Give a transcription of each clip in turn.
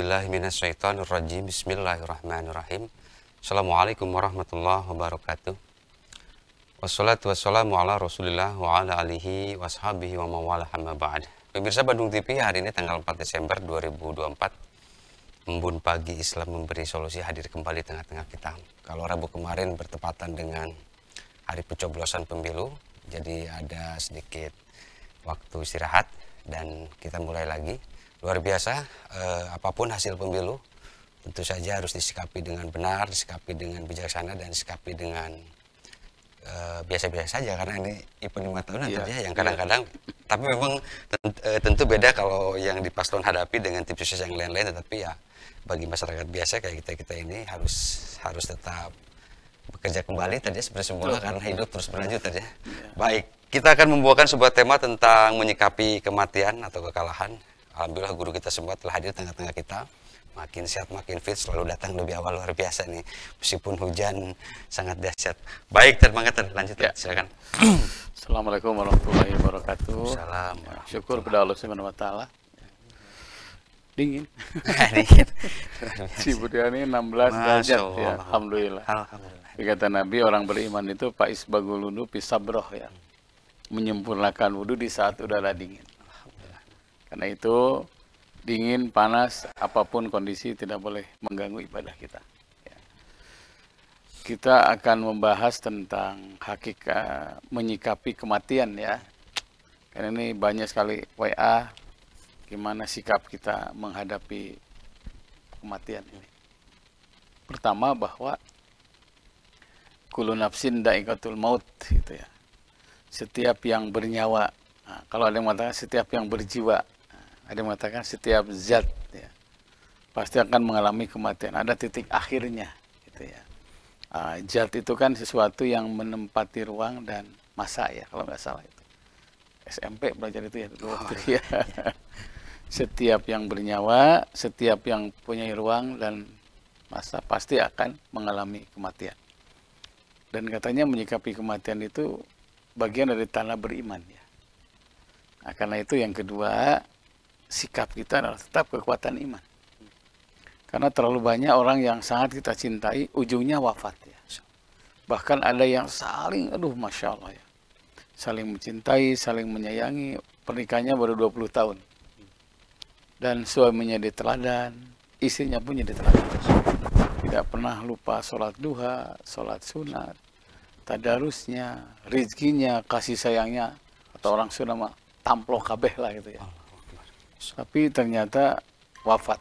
billahi minasyaitonirrajim. Bismillahirrahmanirrahim. Assalamualaikum warahmatullahi wabarakatuh. Wassalatu wassalamu ala Rasulillah wa ala alihi washabihi wa mawala amma ba'd. Pemirsa Bandung TV, hari ini tanggal 4 Desember 2024. Embun Pagi Islam Memberi Solusi hadir kembali tengah-tengah kita. Kalau Rabu kemarin bertepatan dengan hari pencoblosan pemilu, jadi ada sedikit waktu istirahat dan kita mulai lagi. Luar biasa, apapun hasil pemilu tentu saja harus disikapi dengan benar, disikapi dengan bijaksana, dan disikapi dengan biasa-biasa saja, karena ini event 5 tahunan ya, yang kadang-kadang tapi memang tentu beda kalau yang di paslon hadapi dengan tim sukses yang lain-lain. Tetapi ya bagi masyarakat biasa kayak kita ini harus tetap bekerja kembali tadi seperti semula, karena hidup terus berlanjut tadi ya. Baik, kita akan membawakan sebuah tema tentang menyikapi kematian atau kekalahan. Alhamdulillah guru kita semua telah hadir tengah-tengah kita, makin sehat makin fit, selalu datang lebih awal, luar biasa nih meskipun hujan sangat dahsyat. Baik, terima kasih, lanjut ya, silakan. Assalamualaikum warahmatullahi wabarakatuh. Salam. Syukur kepada Allah Subhanahu wa taala. Dingin. Dingin. Cibudiani 16 derajat ya. Alhamdulillah. Alhamdulillah. Kata Nabi, orang beriman itu Pak Isbaguludu pisabroh ya. Menyempurnakan wudhu di saat udara dingin. Karena itu dingin, panas, apapun kondisi tidak boleh mengganggu ibadah kita. Ya. Kita akan membahas tentang hakikat menyikapi kematian ya. Karena ini banyak sekali WA, gimana sikap kita menghadapi kematian ini. Pertama bahwa kullu nafsin dha'iqatul maut gitu ya. Setiap yang bernyawa, nah, kalau ada yang mengatakan setiap yang berjiwa, ada yang mengatakan setiap zat ya, pasti akan mengalami kematian. Ada titik akhirnya gitu ya. Zat itu kan sesuatu yang menempati ruang dan masa ya, kalau nggak salah itu. SMP belajar itu ya dulu waktu ya. Setiap yang bernyawa, setiap yang punya ruang dan masa pasti akan mengalami kematian. Dan katanya menyikapi kematian itu bagian dari tanda beriman ya. Nah, karena itu yang kedua, sikap kita adalah tetap kekuatan iman. Karena terlalu banyak orang yang sangat kita cintai, ujungnya wafat ya. Bahkan ada yang saling, Masya Allah ya, saling mencintai, saling menyayangi, pernikahannya baru 20 tahun. Dan suaminya diteladan, istrinya pun jadi teladan. Tidak pernah lupa sholat duha, sholat sunat, tadarusnya, rizkinya, kasih sayangnya, atau orang Sunda mah tamploh kabeh lah gitu ya. Tapi ternyata wafat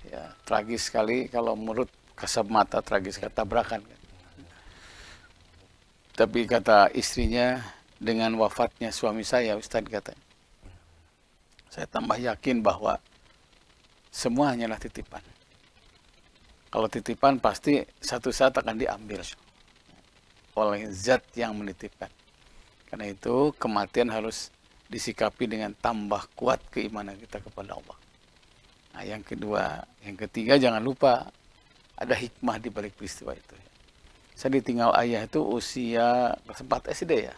ya, tragis sekali. Kalau menurut kasat mata tragis, kata tabrakan kan. Tapi kata istrinya, dengan wafatnya suami saya, Ustadz katanya, saya tambah yakin bahwa semua hanyalah titipan. Kalau titipan pasti satu saat akan diambil oleh zat yang menitipkan. Karena itu kematian harus disikapi dengan tambah kuat keimanan kita kepada Allah. Nah, yang kedua, yang ketiga, jangan lupa ada hikmah di balik peristiwa itu. Saya ditinggal ayah itu usia sempat SD ya.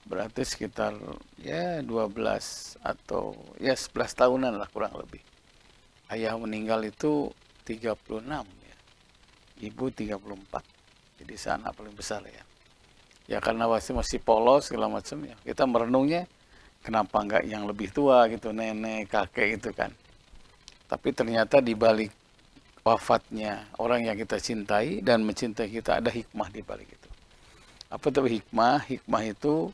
Berarti sekitar ya 12 atau ya 11 tahunan lah kurang lebih. Ayah meninggal itu 36 ya. Ibu 34. Jadi anak paling besar ya. Ya karena masih polos segala macam ya. Kita merenungnya, kenapa enggak yang lebih tua gitu, nenek, kakek gitu kan. Tapi ternyata di balik wafatnya orang yang kita cintai dan mencintai kita, ada hikmah di balik itu. Apa itu hikmah? Hikmah itu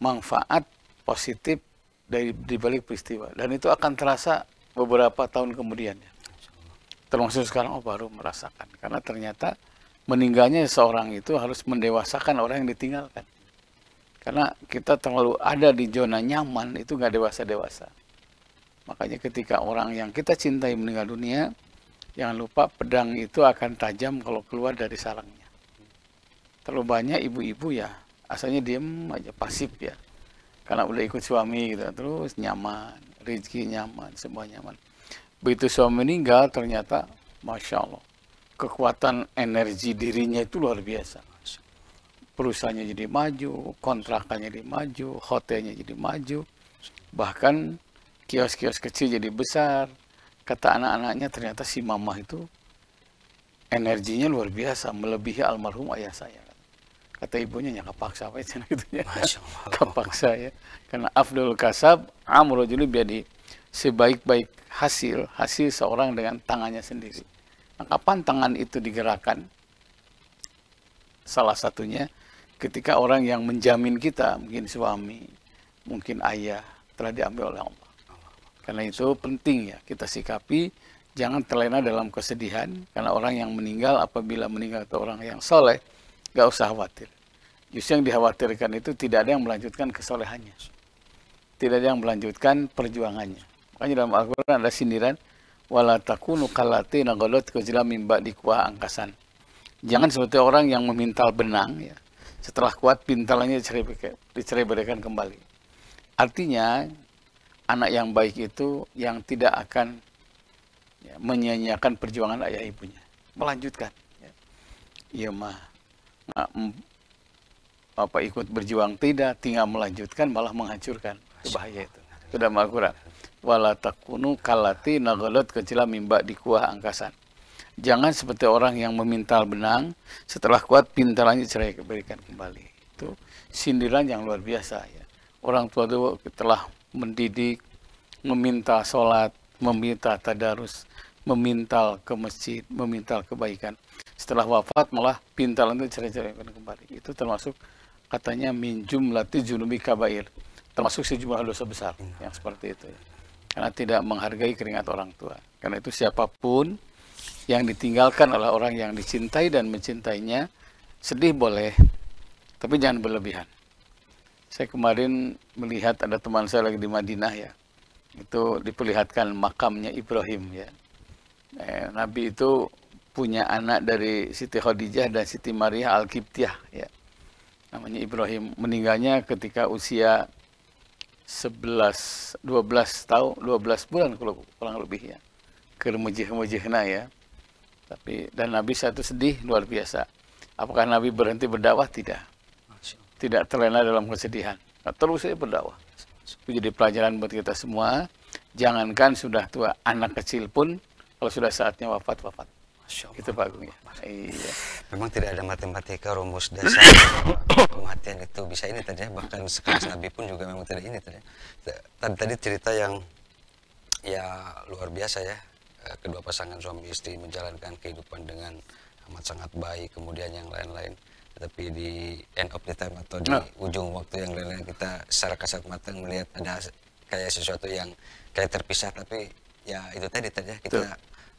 manfaat positif di balik peristiwa. Dan itu akan terasa beberapa tahun kemudian ya. Termasuk sekarang baru merasakan. Karena ternyata meninggalnya seorang itu harus mendewasakan orang yang ditinggalkan. Karena kita terlalu ada di zona nyaman, itu nggak dewasa-dewasa. Makanya ketika orang yang kita cintai meninggal dunia, jangan lupa pedang itu akan tajam kalau keluar dari sarangnya. Terlalu banyak ibu-ibu ya, asalnya diem aja, pasif ya. Karena udah ikut suami gitu, terus nyaman, rezeki nyaman, semua nyaman. Begitu suami meninggal, ternyata Masya Allah, kekuatan energi dirinya itu luar biasa. Perusahaannya jadi maju, kontrakannya jadi maju, hotelnya jadi maju, bahkan kios-kios kecil jadi besar, kata anak-anaknya ternyata si mama itu energinya luar biasa, melebihi almarhum ayah saya. Kata ibunya, ya kepaksa apa itu gitu ya. Kepaksa ya. Karena afdul kasab amrojuli biadi, sebaik-baik hasil seorang dengan tangannya sendiri. Nah, kapan tangan itu digerakkan? Salah satunya ketika orang yang menjamin kita, mungkin suami, mungkin ayah, telah diambil oleh Allah. Karena itu penting ya kita sikapi, jangan terlena dalam kesedihan. Karena orang yang meninggal, apabila meninggal atau orang yang soleh, gak usah khawatir. Justru yang dikhawatirkan itu tidak ada yang melanjutkan kesolehannya. Tidak ada yang melanjutkan perjuangannya. Makanya dalam Al-Quran ada sindiran, wala takunu kallati naghalat ghazlan min ba'di quwwatin angkasan. Jangan seperti orang yang memintal benang ya. Setelah kuat pintalannya dicerai-beraikan kembali. Artinya anak yang baik itu yang tidak akan ya, menyia-nyiakan perjuangan ayah ibunya, melanjutkan. Iya mah apa ikut berjuang tidak, tinggal melanjutkan malah menghancurkan. Itu bahaya itu. Sudah Al-Quran. Wala takunu kallati naghalat ghazlan min ba'di quwwatin angkasan. Jangan seperti orang yang memintal benang, setelah kuat pintalannya cerai berikan kembali. Itu sindiran yang luar biasa ya. Orang tua itu telah mendidik, meminta sholat, meminta tadarus, memintal ke masjid, memintal kebaikan. Setelah wafat malah pintalan itu cerai kembali. Itu termasuk katanya min jumlati dzunubi kabair, termasuk sejumlah dosa besar yang seperti itu ya. Karena tidak menghargai keringat orang tua. Karena itu siapapun yang ditinggalkan oleh orang yang dicintai dan mencintainya, sedih boleh, tapi jangan berlebihan. Saya kemarin melihat ada teman saya lagi di Madinah ya, itu diperlihatkan makamnya Ibrahim ya. Nabi itu punya anak dari Siti Khadijah dan Siti Maria Al-Qibtiyah ya. Namanya Ibrahim, meninggalnya ketika usia 12 tahun, 12 bulan kalau kurang lebih ya. Kermujih-mujihna ya. Tapi dan Nabi satu sedih luar biasa. Apakah Nabi berhenti berdakwah? Tidak. Tidak terlena dalam kesedihan. Nah, terus saya berdakwah. Itu jadi pelajaran buat kita semua. Jangankan sudah tua, anak kecil pun kalau sudah saatnya wafat. Itu Pak Agung ya. Iya. Memang tidak ada matematika rumus dasar kematian itu bisa ini tadi ya, bahkan sekelas Nabi pun juga memang tidak ini tadi. Tadi cerita yang ya luar biasa ya, kedua pasangan suami istri menjalankan kehidupan dengan amat sangat baik, kemudian yang lain-lain. Tapi di end of the time atau di ujung waktu yang lain-lain kita secara kasat mata melihat ada kayak sesuatu yang kayak terpisah, tapi ya itu tadi ya kita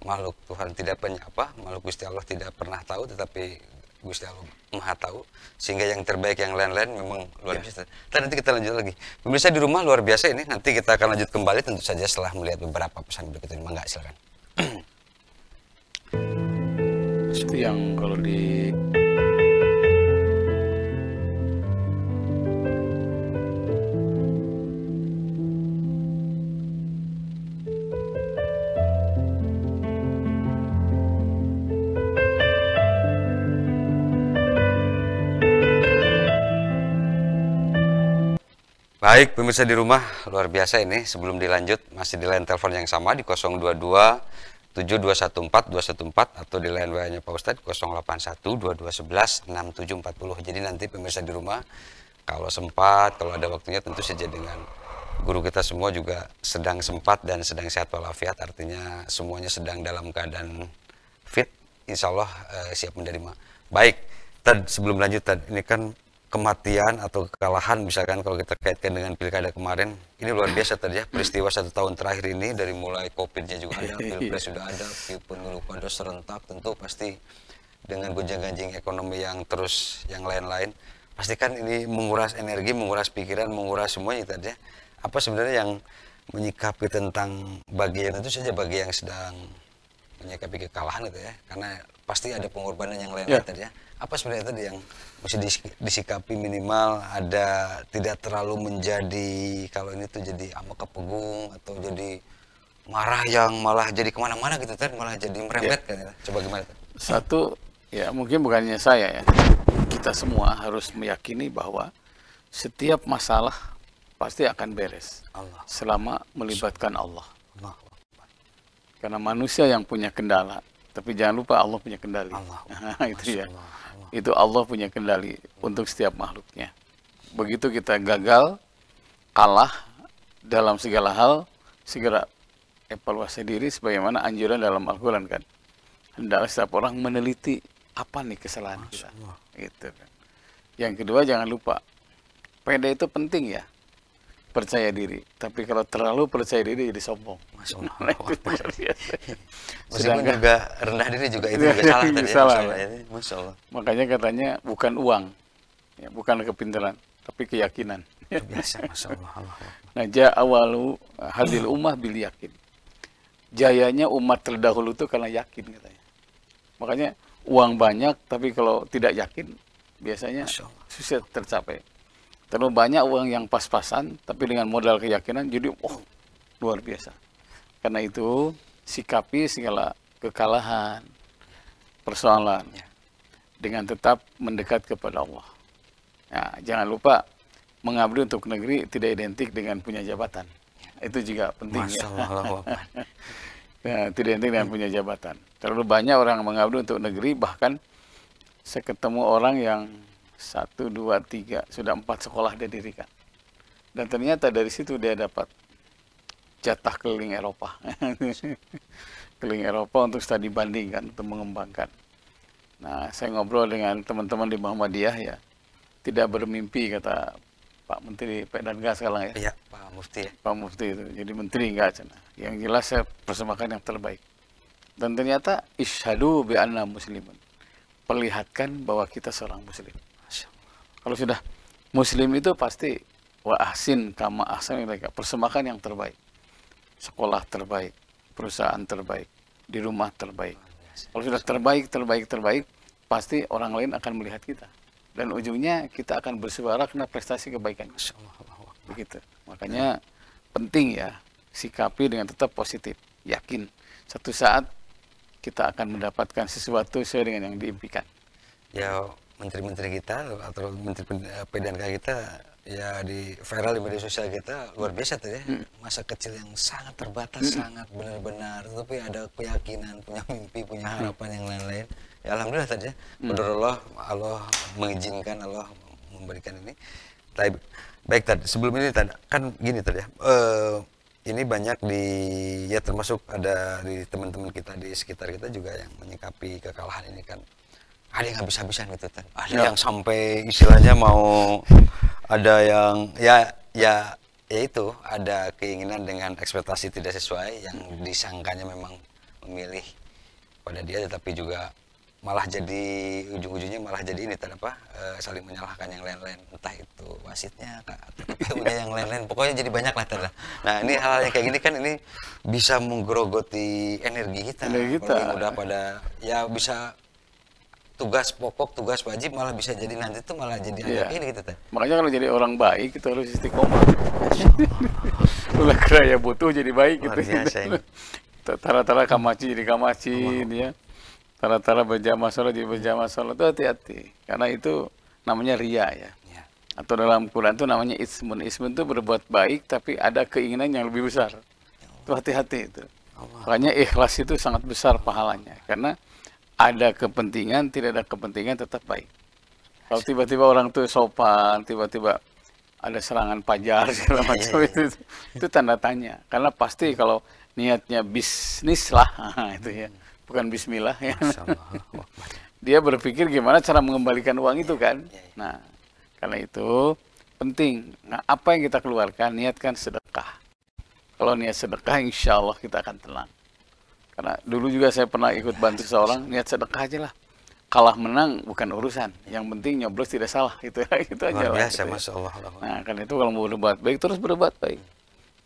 makhluk Tuhan tidak makhluk Gusti Allah tidak pernah tahu, tetapi Gusti Allah Maha tahu, sehingga yang terbaik yang lain-lain memang luar biasa. Nanti kita lanjut lagi. Pemirsa di rumah luar biasa ini, nanti kita akan lanjut kembali tentu saja setelah melihat beberapa pesan berikut ini. Mangga silakan. Itu yang kalau di Baik, pemirsa di rumah, luar biasa ini. Sebelum dilanjut, masih di line telepon yang sama di 022 7214 214 atau di line WA-nya Pak Ustadz 081 2211 6740. Jadi nanti pemirsa di rumah, kalau sempat, kalau ada waktunya tentu saja dengan guru kita semua juga sedang sempat dan sedang sehat walafiat, artinya semuanya sedang dalam keadaan fit, insya Allah siap menerima. Baik, sebelum lanjut, ini kan kematian atau kekalahan misalkan kalau kita kaitkan dengan pilkada kemarin, ini luar biasa tadi ya, peristiwa 1 tahun terakhir ini, dari mulai COVID-nya juga ada, pilpres sudah ada, pemilu kada serentak, tentu pasti dengan gonjang-ganjing ekonomi yang terus yang lain-lain, pasti kan ini menguras energi, menguras pikiran, menguras semuanya tadi ya. Apa sebenarnya yang menyikapi tentang bagi yang tentu saja bagi yang sedang menyikapi kekalahan itu ya, karena pasti ada pengorbanan yang lain-lain tadi ya. Apa sebenarnya tadi yang mesti disikapi, minimal ada, tidak terlalu menjadi kalau ini tuh jadi amak kepegung atau jadi marah yang malah jadi kemana-mana gitu kan, malah jadi merembet kan ya. Coba gimana? Satu ya, mungkin bukannya saya ya, kita semua harus meyakini bahwa setiap masalah pasti akan beres selama melibatkan Allah. Karena manusia yang punya kendala, tapi jangan lupa Allah punya kendali. Allah. Itu ya. Allah. Itu Allah punya kendali untuk setiap makhluknya. Begitu kita gagal, kalah dalam segala hal, segera evaluasi diri sebagaimana anjuran dalam Al-Quran kan. Hendaklah setiap orang meneliti apa nih kesalahan kita. Gitu kan. Yang kedua jangan lupa, pede itu penting ya. Percaya diri, tapi kalau terlalu percaya diri jadi sombong. Masya Allah. Itu luar biasa. Meskipun juga rendah diri juga itu juga salah tadi. Salah, Masya Allah, ya. Masya Allah. Makanya katanya bukan uang, ya, bukan kepintaran, tapi keyakinan. Luar biasa, Masya Allah. Nah, awalu hadil ummah bil yakin. Jayanya umat terdahulu itu karena yakin katanya. Makanya uang banyak, tapi kalau tidak yakin, biasanya susah tercapai. Terlalu banyak uang yang pas-pasan, tapi dengan modal keyakinan, jadi luar biasa. Karena itu, sikapi segala kekalahan, persoalan, dengan tetap mendekat kepada Allah. Nah, jangan lupa, mengabdi untuk negeri tidak identik dengan punya jabatan. Itu juga penting. Masya ya. Allah. Nah, tidak identik dengan punya jabatan. Terlalu banyak orang yang mengabdi untuk negeri, bahkan saya ketemu orang yang 1, 2, 3, sudah 4 sekolah dia dirikan. Dan ternyata dari situ dia dapat jatah keliling Eropa. Keliling Eropa untuk studi banding kan, untuk mengembangkan. Nah, saya ngobrol dengan teman-teman di Muhammadiyah ya. Tidak bermimpi kata Pak Menteri P&K sekarang ya. Iya, Pak Mufti ya. Pak Mufti itu. Jadi menteri enggak cina. Yang jelas saya persembahkan yang terbaik. Dan ternyata isyhadu bi anna muslimun. Perlihatkan bahwa kita seorang muslim. Kalau sudah muslim itu pasti wa ahsin kama ahsan ilaika, persembahkan yang terbaik. Sekolah terbaik, perusahaan terbaik, di rumah terbaik. Kalau sudah terbaik, pasti orang lain akan melihat kita. Dan ujungnya kita akan bersuara karena prestasi kebaikan. Begitu. Makanya penting ya, sikapi dengan tetap positif, yakin. Satu saat kita akan mendapatkan sesuatu sesuai dengan yang diimpikan. Ya, menteri-menteri kita atau menteri P&K kita ya di viral di media sosial kita luar biasa tuh ya. Masa kecil yang sangat terbatas, sangat benar-benar, tapi ada keyakinan, punya mimpi, punya harapan yang lain-lain. Ya alhamdulillah tadi ya. Allah mengizinkan, Allah memberikan ini. Baik tadi, sebelum ini tadi kan gini tadi ya. Ini banyak ya termasuk ada di teman-teman kita di sekitar kita juga yang menyikapi kekalahan ini kan. Ada yang habis-habisan gitu kan, ada yang sampai istilahnya mau, ada yang ya itu ada keinginan dengan ekspektasi tidak sesuai yang disangkanya memang memilih pada dia, tetapi juga malah jadi ujung-ujungnya malah jadi ini saling menyalahkan yang lain-lain, entah itu wasitnya atau KPU-nya yang lain-lain, pokoknya jadi banyak lah. Nah ini hal-hal yang kayak gini kan ini bisa menggerogoti energi kita. Kalau udah pada ya bisa tugas pokok, tugas wajib malah bisa jadi nanti tuh malah jadi agak ini gitu teh. Makanya kalau jadi orang baik itu harus istiqomah. Ulah keraya butuh jadi baik gitu. Tara-tara kamaci jadi kamaci ya. Tara-tara berjamaah sholat jadi berjamaah sholat, itu hati-hati. Karena itu namanya ria ya. Atau dalam Quran itu namanya ismun. Ismun itu berbuat baik tapi ada keinginan yang lebih besar. Itu hati-hati itu. Makanya ikhlas itu sangat besar pahalanya. Karena ada kepentingan, tidak ada kepentingan tetap baik. Kalau tiba-tiba orang tuh sopan, tiba-tiba ada serangan pajar segala macam itu tanda tanya. Karena pasti kalau niatnya bisnis lah, itu ya, bukan bismillah ya. Dia berpikir gimana cara mengembalikan uang itu kan. Nah, karena itu penting. Nah, apa yang kita keluarkan, niatkan sedekah. Kalau niat sedekah, insya Allah kita akan tenang. Karena dulu juga saya pernah ikut bantu seorang, niat sedekah aja lah. Kalah menang bukan urusan. Yang penting nyoblos tidak salah. Itu aja. Luar biasa, Masya Allah. Nah, karena itu kalau mau berbuat baik, terus berbuat baik.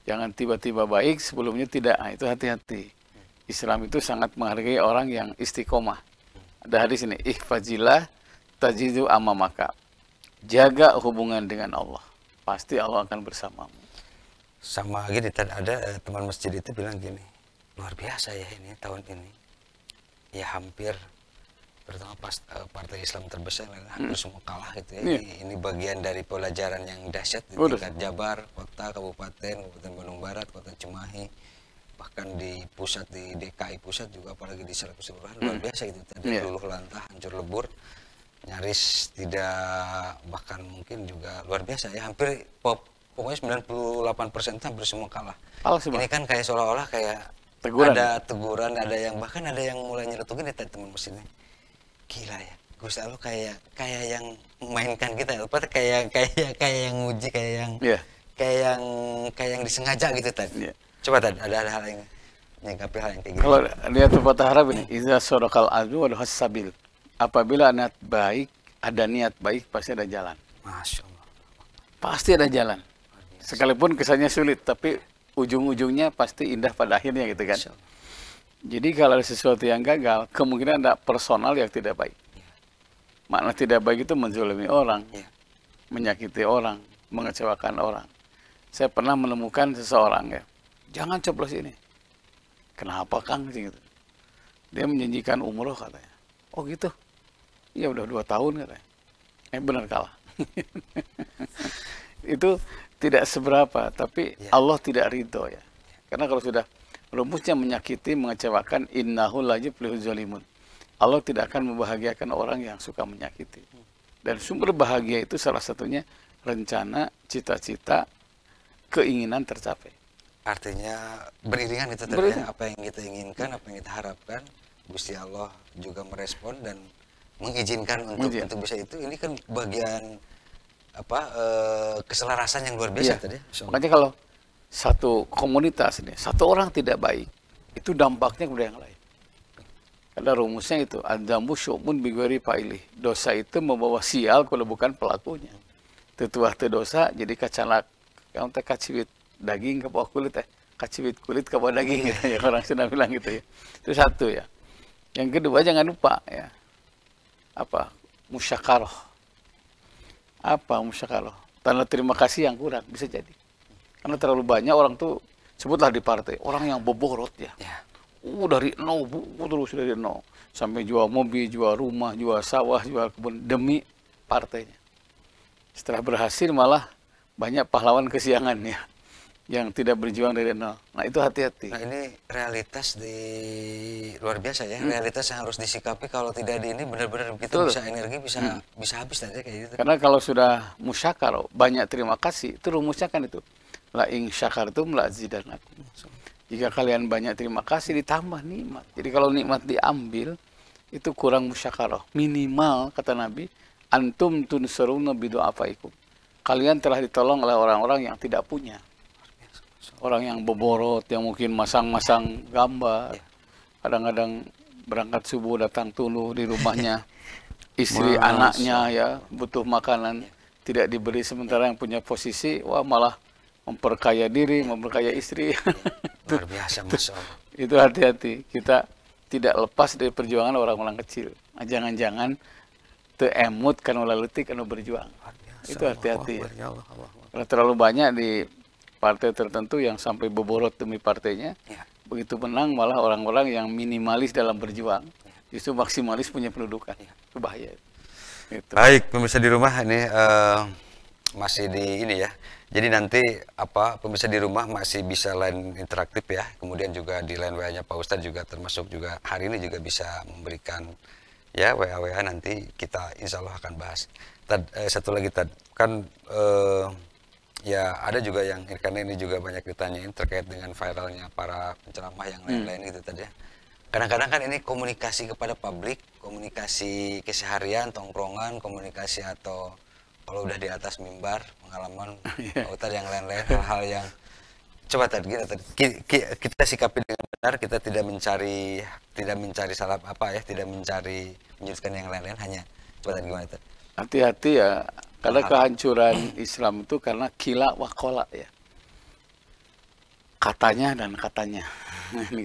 Jangan tiba-tiba baik, sebelumnya tidak. Nah, itu hati-hati. Islam itu sangat menghargai orang yang istiqomah. Ada hadis ini, ihfazillah tajidu amamaka. Jaga hubungan dengan Allah. Pasti Allah akan bersamamu. Sama gini, ada teman masjid itu bilang gini, luar biasa ya ini tahun ini, ya hampir terutama pas partai Islam terbesar hampir semua kalah gitu ya. Ini bagian dari pelajaran yang dahsyat di tingkat Jabar, kota, kabupaten Bandung Barat, kota Cimahi. bahkan di pusat, di DKI pusat juga, apalagi di salah keseluruhan luar biasa gitu tadi, luluh lantah, hancur lebur, nyaris tidak, bahkan mungkin juga luar biasa ya, hampir pokoknya 98% hampir semua kalah. Ini kan kayak seolah-olah kayak teguran. Ada teguran, ada yang bahkan ada yang mulai nyeretukin ya teman mesinnya, gila ya Gusti Allah kayak yang memainkan kita, apa kayak yang nguji, kayak yang disengaja gitu tadi. Coba tadi ada hal yang nyikapi hal yang kayak gitu. Kalau lihat pepatah Arab ini, iza sodakal adu wal hasabil. Apabila ada niat baik pasti ada jalan. Masya Allah. Pasti ada jalan. Sekalipun kesannya sulit, tapi ujung-ujungnya pasti indah pada akhirnya gitu kan. Jadi kalau ada sesuatu yang gagal, kemungkinan ada personal yang tidak baik. Makna tidak baik itu menzalimi orang, menyakiti orang, mengecewakan orang. Saya pernah menemukan seseorang ya, jangan coblos ini. Kenapa Kang? Gitu. Dia menjanjikan umroh katanya. Oh gitu? Ya udah 2 tahun katanya. Benar kalah. Itu tidak seberapa, tapi Allah tidak ridho ya. Karena kalau sudah rumusnya menyakiti, mengecewakan, innahu la yuflihuz zalimun. Allah tidak akan membahagiakan orang yang suka menyakiti. Dan sumber bahagia itu salah satunya rencana, cita-cita, keinginan tercapai. Artinya beriringan itu tadi, apa yang kita inginkan, apa yang kita harapkan, Gusti Allah juga merespon dan mengizinkan untuk bisa itu. Ini kan bagian keselarasan yang luar biasa tadi. Makanya kalau satu komunitas ini, satu orang tidak baik, itu dampaknya kepada yang lain. Ada rumusnya itu, adzamu syu'mun bighairi fa'ilih. Dosa itu membawa sial kalau bukan pelakunya. Tetuah te dosa jadi kacalak. Kamu teh kaciwit daging ke bawah kulit kaciwit kulit ke bawah daging gitu ya, orang sudah bilang gitu ya. Itu satu ya. Yang kedua jangan lupa ya. Musyakarah. Musyakarah? Tanda terima kasih yang kurang bisa jadi. Karena terlalu banyak orang tuh, sebutlah di partai, orang yang boborot ya. Dari nol, terus dari nol. Sampai jual mobil, jual rumah, jual sawah, jual kebun demi partainya. Setelah berhasil malah banyak pahlawan kesiangan ya, yang tidak berjuang dari nol. Nah itu hati-hati. Nah ini realitas luar biasa ya, realitas yang harus disikapi. Kalau tidak di ini benar-benar kita bisa energi bisa habis tadi kayak gitu. Karena kalau sudah musyakarah, banyak terima kasih, itu rumusnya kan itu. La ing syakartum la azidannakum. Jika kalian banyak terima kasih ditambah nikmat. Jadi kalau nikmat diambil itu kurang musyakarah. Minimal kata Nabi, antum tunsaruna bidu'afaikum. Kalian telah ditolong oleh orang-orang yang tidak punya. Orang yang boborot, yang mungkin masang-masang gambar. Kadang-kadang berangkat subuh datang tulu di rumahnya. Istri anaknya ya butuh makanan tidak diberi, sementara yang punya posisi malah memperkaya diri, memperkaya istri. Luar biasa, Masya Allah. Itu hati-hati. Kita tidak lepas dari perjuangan orang-orang kecil. Jangan-jangan teemut karena letik karena berjuang. Itu hati-hati. Karena terlalu banyak di partai tertentu yang sampai boborot demi partainya. Begitu menang malah orang-orang yang minimalis dalam berjuang. Justru maksimalis punya pendudukan. Itu bahaya. Gitu. Baik, pemirsa di rumah ini masih di ini ya. Jadi nanti pemirsa di rumah masih bisa line interaktif ya. Kemudian juga di line WA-nya Pak Ustadz juga termasuk juga hari ini juga bisa memberikan ya WA nanti kita insya Allah akan bahas. Satu lagi kan ya ada juga yang karena ini juga banyak ditanyain terkait dengan viralnya para penceramah yang lain-lain gitu tadi ya. Kadang-kadang kan ini komunikasi kepada publik, komunikasi keseharian, tongkrongan, komunikasi atau kalau udah di atas mimbar, pengalaman yang lain-lain, hal-hal yang coba kita sikapi dengan benar, kita tidak mencari salah tidak mencari menyudutkan yang lain-lain, hanya coba gimana tadi? Hati-hati ya, karena kehancuran Islam itu karena kila wakola ya, katanya dan katanya. Ini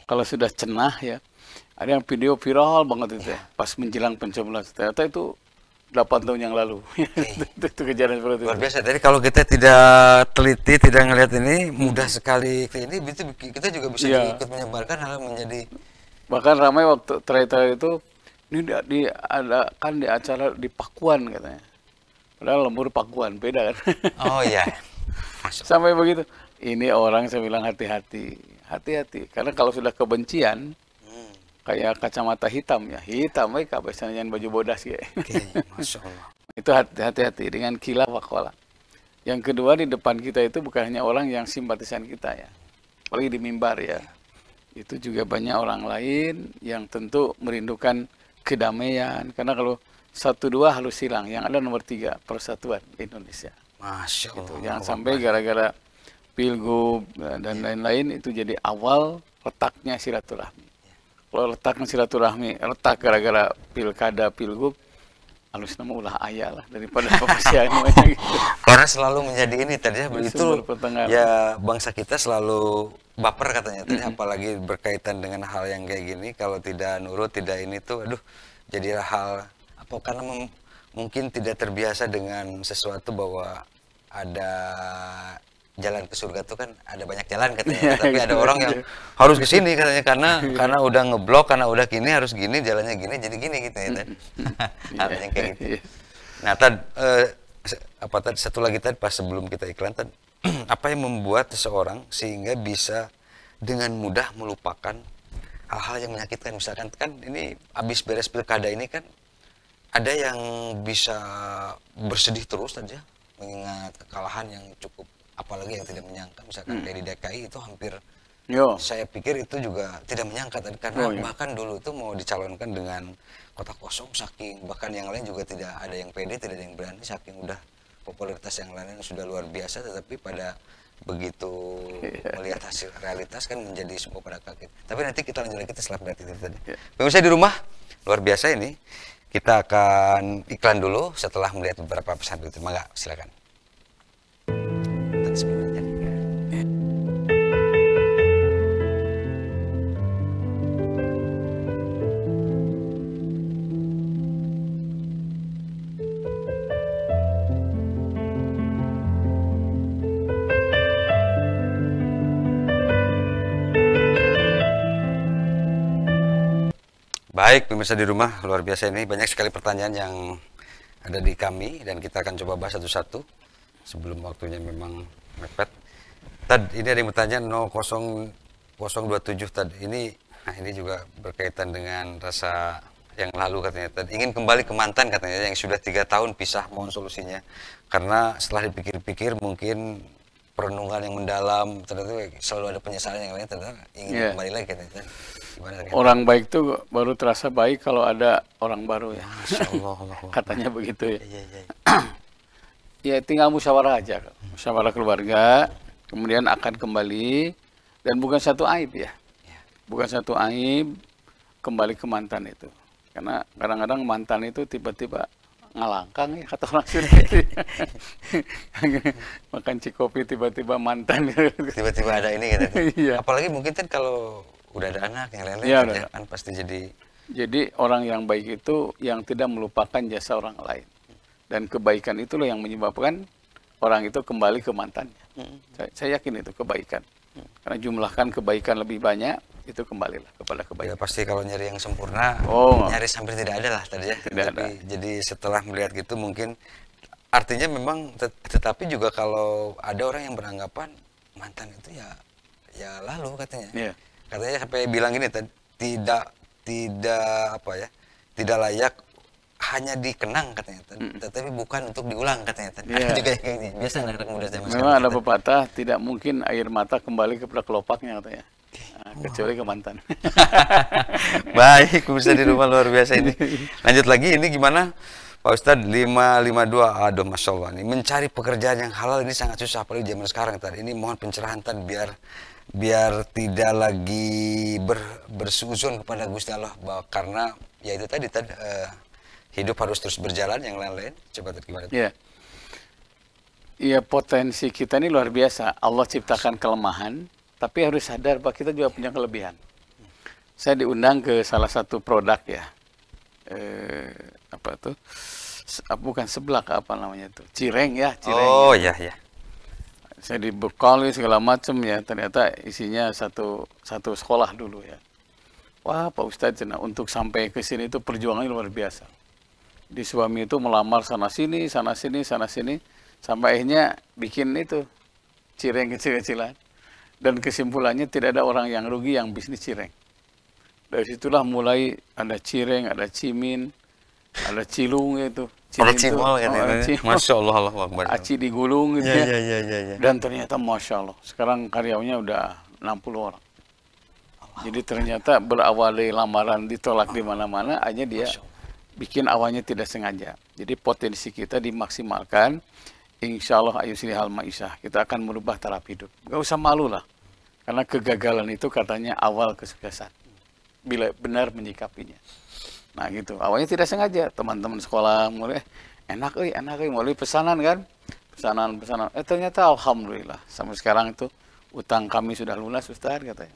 kalau sudah cenah ya, ada yang video viral banget itu ya, pas menjelang pencoblosan, ternyata itu 8 tahun yang lalu. Itu kejadian seperti itu. Luar biasa. Jadi kalau kita tidak teliti, tidak ngelihat ini, mudah sekali ke ini, kita juga bisa ikut menyebarkan hal menjadi. Bahkan ramai waktu terakhir itu, ini kan di acara di Pakuan katanya. Padahal lembur Pakuan, beda kan. Oh iya. Sampai begitu. Ini orang saya bilang hati-hati, hati-hati. Karena kalau sudah kebencian, kayak kacamata hitam ya, hitam baik biasanya baju bodas ya. Oke, Masya Allah. Itu hati-hati dengan khilaf waqala. Yang kedua di depan kita itu bukan hanya orang yang simpatisan kita ya, apalagi di mimbar ya. Itu juga banyak orang lain yang tentu merindukan kedamaian. Karena kalau 1-2 halus hilang, yang ada nomor 3 persatuan Indonesia. Masya Allah. Gitu. Jangan sampai gara-gara pilgub dan lain-lain itu jadi awal retaknya silaturahmi. Kalau letaknya silaturahmi retak gara-gara pilkada pilgub, halus nama ulah ayah lah daripada pemasihan gitu. Karena selalu menjadi ini tadi ya, begitu ya bangsa kita selalu baper katanya tadi, apalagi berkaitan dengan hal yang kayak gini, kalau tidak nurut, tidak ini tuh, aduh, jadi hal apa karena mungkin tidak terbiasa dengan sesuatu bahwa ada jalan ke surga tuh kan ada banyak jalan katanya, tapi ada orang yang harus ke sini katanya karena udah ngeblok, karena udah gini harus gini, jalannya gini jadi gini gitu ya. Ada yang kayak gitu. Nah, tadi satu lagi tadi pas sebelum kita iklan tadi, apa yang membuat seseorang sehingga bisa dengan mudah melupakan hal-hal yang menyakitkan, misalkan kan ini habis beres pilkada ini kan ada yang bisa bersedih terus saja mengingat kekalahan yang cukup, apalagi yang tidak menyangka, misalkan kayak di DKI itu hampir, saya pikir itu juga tidak menyangka tadi, karena bahkan dulu itu mau dicalonkan dengan kota kosong, saking bahkan yang lain juga tidak ada yang pede, tidak ada yang berani, saking udah popularitas yang lain sudah luar biasa, tetapi pada begitu melihat hasil realitas kan menjadi semua pada kaget. Tapi nanti kita lanjut lagi setelah berarti itu tadi. Pemirsa di rumah, luar biasa ini. Kita akan iklan dulu setelah melihat beberapa pesan itu. Mangga, silakan. Baik, pemirsa di rumah, luar biasa ini banyak sekali pertanyaan yang ada di kami dan kita akan coba bahas satu-satu sebelum waktunya memang mepet. Tadi ini ada yang bertanya 00027 tadi ini, nah ini juga berkaitan dengan rasa yang lalu katanya tadi, ingin kembali ke mantan katanya yang sudah 3 tahun pisah, mohon solusinya karena setelah dipikir-pikir mungkin perenungan yang mendalam, ternyata selalu ada penyesalan yang lain, ternyata ingin kembali lagi katanya. Orang baik tuh baru terasa baik kalau ada orang baru ya. Allah. Katanya begitu ya. Ya tinggal musyawarah aja, musyawarah keluarga, kemudian akan kembali, dan bukan satu aib ya. Bukan satu aib kembali ke mantan itu. Karena kadang-kadang mantan itu tiba-tiba ngalangkang ya kata orang Sunda itu. Makan cikopi tiba-tiba mantan. Tiba-tiba ada ini gitu. Iya. Apalagi mungkin kan kalau udah ada anak yang lain-lain kan pasti jadi orang yang baik itu yang tidak melupakan jasa orang lain, dan kebaikan itulah yang menyebabkan orang itu kembali ke mantannya. Saya yakin itu kebaikan, karena jumlahkan kebaikan lebih banyak itu kembalilah kepada kebaikan. Ya pasti kalau nyari yang sempurna nyaris hampir tidak ada lah tadi ya. Jadi setelah melihat gitu mungkin artinya memang tetapi juga kalau ada orang yang beranggapan mantan itu ya lalu katanya. Katanya sampai bilang gini, tidak apa ya, tidak layak hanya dikenang katanya, tetapi bukan untuk diulang katanya. Juga kayak gini. Biasa anak muda zaman sekarang. Memang ada pepatah, tidak mungkin air mata kembali kepada kelopaknya katanya. Kecuali ke mantan. Baik, bisa di rumah luar biasa ini. Lanjut lagi, ini gimana Pak Ustadz? 552, aduh Masya Allah nih, mencari pekerjaan yang halal ini sangat susah, apalagi zaman sekarang tadi. Ini mohon pencerahan tadi biar tidak lagi bersuzon kepada Gusti Allah, bahwa karena ya itu tadi hidup harus terus berjalan, yang lain-lain. Coba tadi gimana? Iya, potensi kita ini luar biasa. Allah ciptakan kelemahan, tapi harus sadar bahwa kita juga punya kelebihan. Saya diundang ke salah satu produk ya, apa tuh? Bukan seblak, apa namanya tuh? Cireng ya, cireng. Oh ya. Saya dibekali segala macam ya, ternyata isinya satu sekolah dulu ya. Wah Pak Ustadz, untuk sampai ke sini itu perjuangannya luar biasa. Di suami itu melamar sana sini, sampai akhirnya bikin itu cireng kecil-kecilan. Dan kesimpulannya tidak ada orang yang rugi yang bisnis cireng. Dari situlah mulai ada cireng, ada cimin, ada cilung itu. Ada cimol kan ya. Masya Allah, Allah Akbar. Aci digulung gitu Ya, ya. ya, ya, ya. Dan ternyata Masya Allah, sekarang karyawannya udah 60 orang. Jadi ternyata berawal dari lamaran ditolak di mana-mana, hanya dia bikin awalnya tidak sengaja. Jadi potensi kita dimaksimalkan, insya Allah ayusri hal ma'isyah. Kita akan merubah taraf hidup. Gak usah malu lah. Karena kegagalan itu katanya awal kesuksesan. Bila benar menyikapinya. Nah gitu, awalnya tidak sengaja. Teman-teman sekolah mulai, enak mulai pesanan kan. Pesanan. Ternyata Alhamdulillah. Sampai sekarang itu utang kami sudah lunas Ustaz katanya.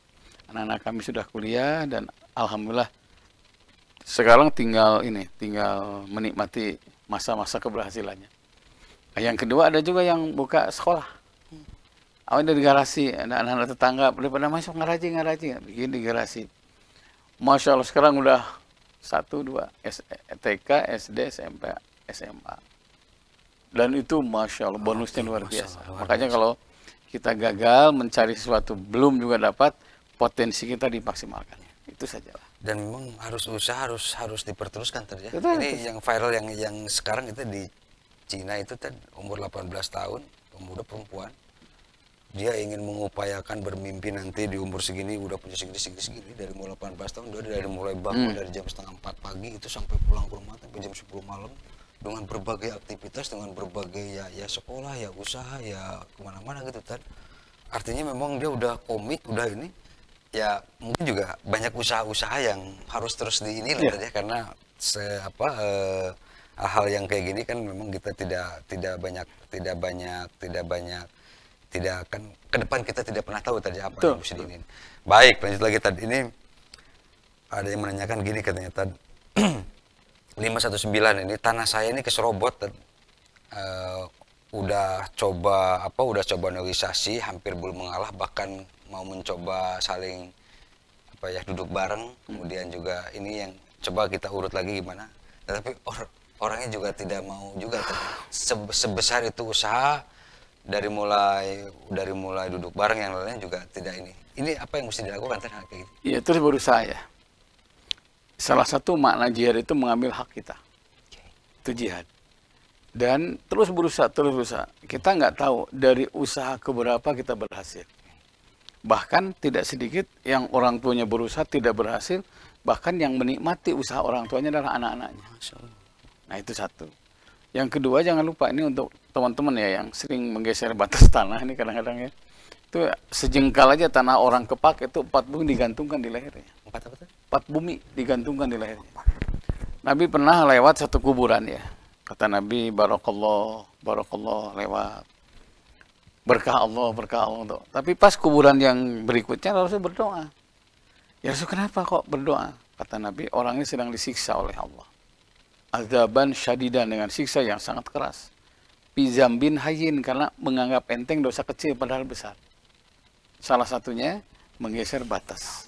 Anak-anak kami sudah kuliah dan Alhamdulillah sekarang tinggal menikmati masa-masa keberhasilannya. Nah, yang kedua ada juga yang buka sekolah. Awalnya di garasi, ada anak-anak tetangga daripada masuk ngaraji, bikin di garasi. Masya Allah sekarang udah 1, 2 TK, SD, SMP, SMA. Dan itu Masya Allah bonusnya luar biasa. Makanya kalau kita gagal mencari sesuatu belum juga dapat, potensi kita dimaksimalkan. Itu sajalah. Dan memang harus usaha harus diperteruskan tadi ya. Betul, Ini yang viral yang sekarang itu di Cina itu kan umur 18 tahun, pemuda perempuan. Dia ingin mengupayakan bermimpi nanti di umur segini udah punya segini dari umur 18 tahun dia dari mulai bangun dari jam setengah 4 pagi itu sampai pulang ke rumah sampai jam 10 malam dengan berbagai aktivitas, dengan berbagai ya sekolah, ya usaha, ya kemana-mana gitu kan. Artinya memang dia udah komit, udah ini. Ya mungkin juga banyak usaha-usaha yang harus terus diinilah ya karena hal-hal yang kayak gini kan memang kita tidak akan ke depan kita tidak pernah tahu tadi apa yang mesti diinin. Baik, lanjut lagi tadi ini ada yang menanyakan gini katanya tadi 519 ini tanah saya ini keserobot udah coba negosiasi hampir belum mengalah bahkan mau mencoba saling duduk bareng, kemudian juga ini yang coba kita urut lagi gimana, tapi orangnya juga tidak mau juga sebesar itu usaha dari mulai duduk bareng yang lainnya juga tidak ini apa yang mesti dilakukan kayak gitu? Iya terus berusaha ya. Salah satu makna jihad itu mengambil hak kita, itu jihad. Dan terus berusaha. Kita nggak tahu dari usaha keberapa kita berhasil. Bahkan tidak sedikit yang orang tuanya berusaha tidak berhasil, bahkan yang menikmati usaha orang tuanya adalah anak-anaknya. Nah itu satu. Yang kedua jangan lupa ini untuk teman-teman ya yang sering menggeser batas tanah ini kadang-kadang ya. Itu sejengkal aja tanah orang kepak itu 4 bumi digantungkan di lehernya. 4 bumi digantungkan di lehernya. Nabi pernah lewat satu kuburan ya. Kata Nabi barakallah lewat. Berkah Allah. Tapi pas kuburan yang berikutnya Rasul berdoa. Ya Rasul kenapa kok berdoa? Kata Nabi, orangnya sedang disiksa oleh Allah. Azaban syadidan dengan siksa yang sangat keras. Bizambin hayyin karena menganggap enteng dosa kecil padahal besar. Salah satunya menggeser batas.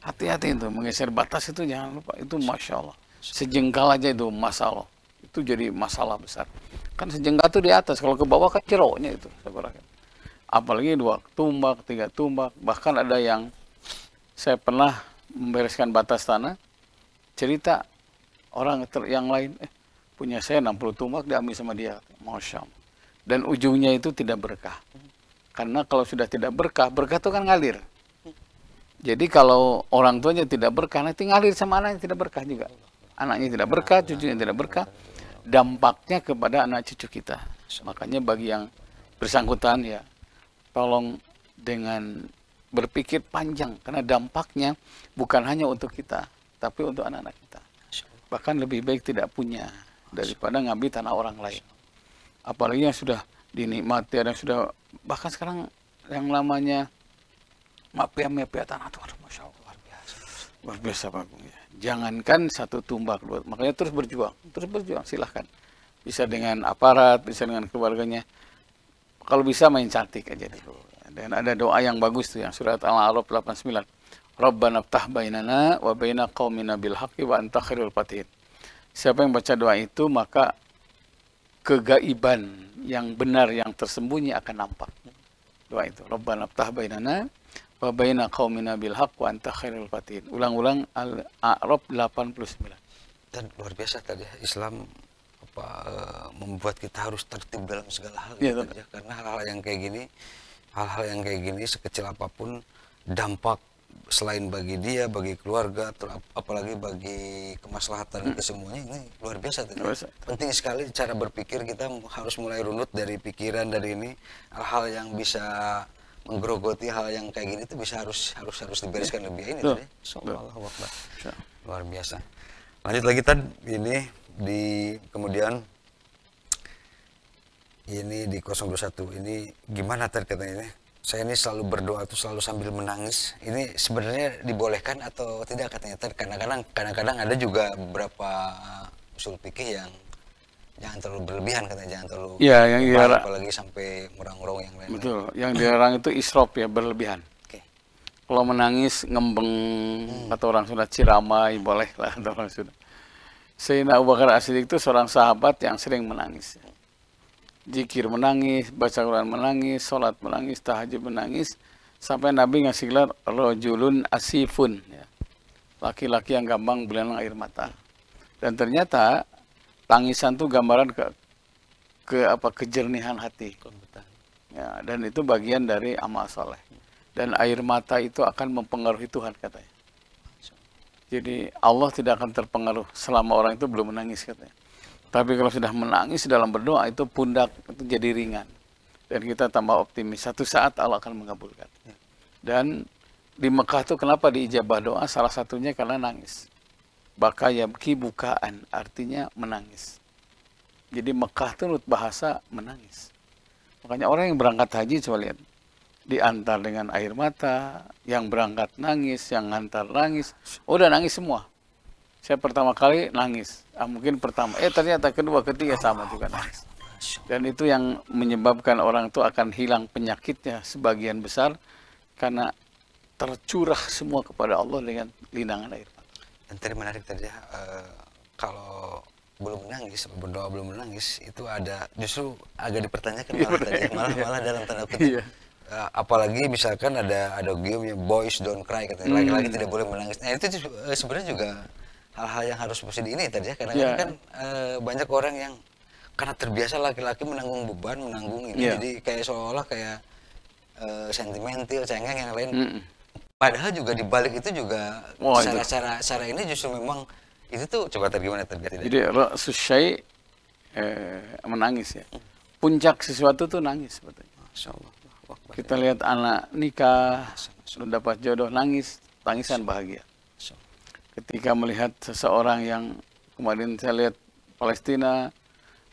Hati-hati itu, menggeser batas itu jangan lupa. Itu Masya Allah. Sejengkal aja itu masalah. Itu jadi masalah besar. Kan sejengkal itu di atas, kalau ke bawah kan ceroknya itu. Apalagi 2 tumbak, 3 tumbak. Bahkan ada yang saya pernah membereskan batas tanah, cerita orang yang lain, punya saya 60 tumbak diambil sama dia. Masya Allah. Dan ujungnya itu tidak berkah. Karena kalau sudah tidak berkah itu kan ngalir. Jadi kalau orang tuanya tidak berkah, nanti ngalir sama anaknya tidak berkah juga. Anaknya tidak berkah, cucunya tidak berkah. Dampaknya kepada anak cucu kita. Makanya bagi yang bersangkutan ya, tolong dengan berpikir panjang. Karena dampaknya bukan hanya untuk kita, tapi untuk anak-anak kita. Bahkan lebih baik tidak punya daripada ngambil tanah orang lain. Apalagi yang sudah dinikmati, ada yang sudah, bahkan sekarang yang namanya mafia tanah itu, Masya Allah, luar biasa bagusnya. Jangankan 1 tumbak, 2, makanya terus berjuang, silahkan. Bisa dengan aparat, bisa dengan keluarganya. Kalau bisa main cantik aja dulu. Dan ada doa yang bagus tuh, yang surat Al-A'raf 89. Rabbana ftah bainana wa baina qaumina bil haqqi wa anta khairul fatihin. Siapa yang baca doa itu, maka kegaiban yang benar, yang tersembunyi akan nampak. Doa itu. Rabbana ftah bainana wa baina qaumina bil haqq wa anta khairul fatihin. Ulang-ulang Al-A'raf 89. Dan luar biasa tadi Islam membuat kita harus tertib dalam segala hal ya, gitu, ya. Karena hal-hal yang kayak gini sekecil apapun dampak selain bagi dia, bagi keluarga, apalagi bagi kemaslahatan kesemuanya ini luar biasa tadi. Penting sekali cara berpikir, kita harus mulai runut dari pikiran, dari ini hal-hal yang bisa menggerogoti hal yang kayak gini itu bisa harus dibereskan lebih ini tadi. Allahu Akbar. Luar biasa. Lanjut lagi tadi kemudian ini di 021 ini gimana tadi katanya ini? Saya ini selalu berdoa tuh selalu sambil menangis. Ini sebenarnya dibolehkan atau tidak katanya tadi? Kadang-kadang ada juga beberapa usul fikih yang jangan terlalu berlebihan katanya, jangan terlalu yang dilarang, apalagi sampai murang-murang yang lain. Betul, yang dilarang itu israf ya, berlebihan. Kalau menangis ngembeng, kata orang Sunda ciramai, boleh lah kata orang Sunda. Sayyidina Abu Bakar As-Siddiq itu seorang sahabat yang sering menangis. Zikir menangis, baca Quran menangis, sholat menangis, tahajud menangis, sampai Nabi ngasih gelar rojulun asifun, ya. Laki-laki yang gampang berilang air mata. Dan ternyata tangisan itu gambaran kejernihan hati. Ya, dan itu bagian dari amal soleh. Dan air mata itu akan mempengaruhi Tuhan katanya. Jadi Allah tidak akan terpengaruh selama orang itu belum menangis katanya. Tapi kalau sudah menangis dalam berdoa itu pundak itu jadi ringan. Dan kita tambah optimis. Satu saat Allah akan mengabulkan. Dan di Mekah itu kenapa diijabah doa? Salah satunya karena nangis. Baka yabki bukaan, artinya menangis. Jadi Mekah itu menurut bahasa menangis. Makanya orang yang berangkat haji coba lihat. Diantar dengan air mata, yang berangkat nangis, yang ngantar nangis. Udah nangis semua. Saya pertama kali nangis, mungkin pertama, ternyata kedua, ketiga sama juga nangis. Dan itu yang menyebabkan orang itu akan hilang penyakitnya sebagian besar karena tercurah semua kepada Allah dengan linangan air mata. Dan tadi menarik tadi ya, kalau belum menangis, berdoa belum menangis, itu ada justru agak dipertanyakan malah dalam tanda kutip. Apalagi misalkan ada gium boys don't cry katanya, laki-laki tidak boleh menangis. Nah itu sebenarnya juga hal-hal yang harus mesti ini tadi ya, karena kan banyak orang yang karena terbiasa laki-laki menanggung beban, menanggung ini, jadi kayak seolah-olah kayak sentimental, cengeng yang lain. Padahal juga di balik itu juga cara ini justru memang itu tuh coba gimana tadi. Jadi ra'susyai menangis ya. Puncak sesuatu tuh nangis sebetulnya. Masyaallah. Kita lihat anak nikah, sudah dapat jodoh nangis, tangisan bahagia. Ketika melihat seseorang yang kemarin saya lihat Palestina